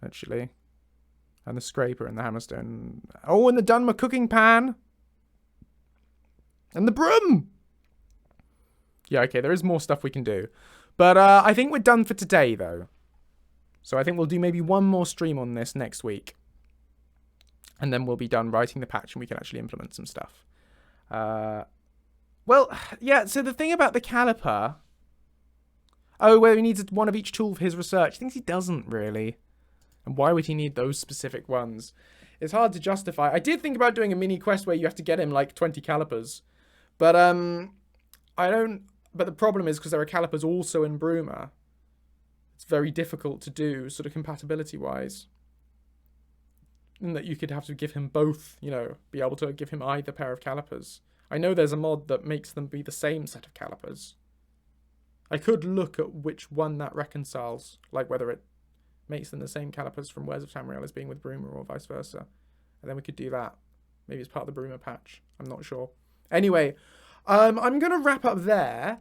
Actually. And the scraper and the hammerstone. Oh, and the Dunmer cooking pan. And the broom! Yeah, okay, there is more stuff we can do. But I think we're done for today, though. So I think we'll do maybe one more stream on this next week. And then we'll be done writing the patch and we can actually implement some stuff. Well, yeah, so the thing about the caliper... Oh, well, he needs one of each tool for his research. He thinks he doesn't, really. And why would he need those specific ones? It's hard to justify. I did think about doing a mini quest where you have to get him, like, 20 calipers. But, I don't... But the problem is, because there are calipers also in Bruma, it's very difficult to do, sort of compatibility-wise. And that you could have to give him both, you know, be able to give him either pair of calipers. I know there's a mod that makes them be the same set of calipers. I could look at which one that reconciles, like whether it makes them the same calipers from Wares of Tamriel as being with Bruma or vice versa. And then we could do that. Maybe it's part of the Bruma patch. I'm not sure. Anyway, I'm going to wrap up there.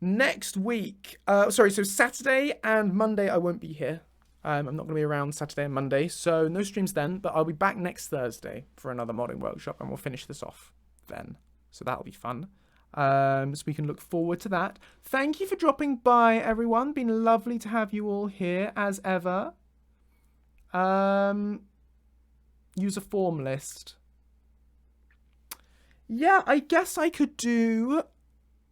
Next week, so Saturday and Monday I won't be here. I'm not going to be around Saturday and Monday, so no streams then, but I'll be back next Thursday for another modding workshop, and we'll finish this off then. So that'll be fun. So we can look forward to that. Thank you for dropping by, everyone. Been lovely to have you all here, as ever. Use a form list. Yeah, I guess I could do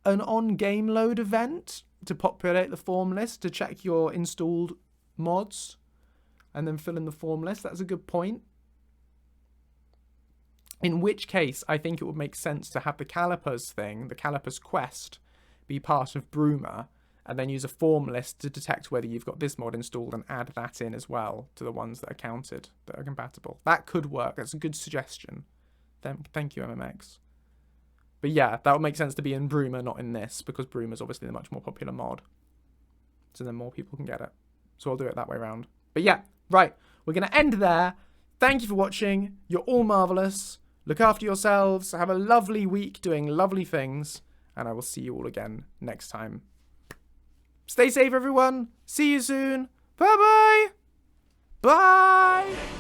an on-game load event to populate the form list, to check your installed mods, and then fill in the form list. That's a good point. In which case, I think it would make sense to have the calipers thing, the calipers quest, be part of Bruma, and then use a form list to detect whether you've got this mod installed and add that in as well to the ones that are counted, that are compatible. That could work. That's a good suggestion. Thank you, MMX. But yeah, that would make sense to be in Bruma, not in this, because Bruma is obviously the much more popular mod. So then more people can get it. So I'll do it that way around. But yeah, Right, we're going to end there. Thank you for watching. You're all marvelous. Look after yourselves. Have a lovely week doing lovely things. And I will see you all again next time. Stay safe, everyone. See you soon. Bye-bye. Bye.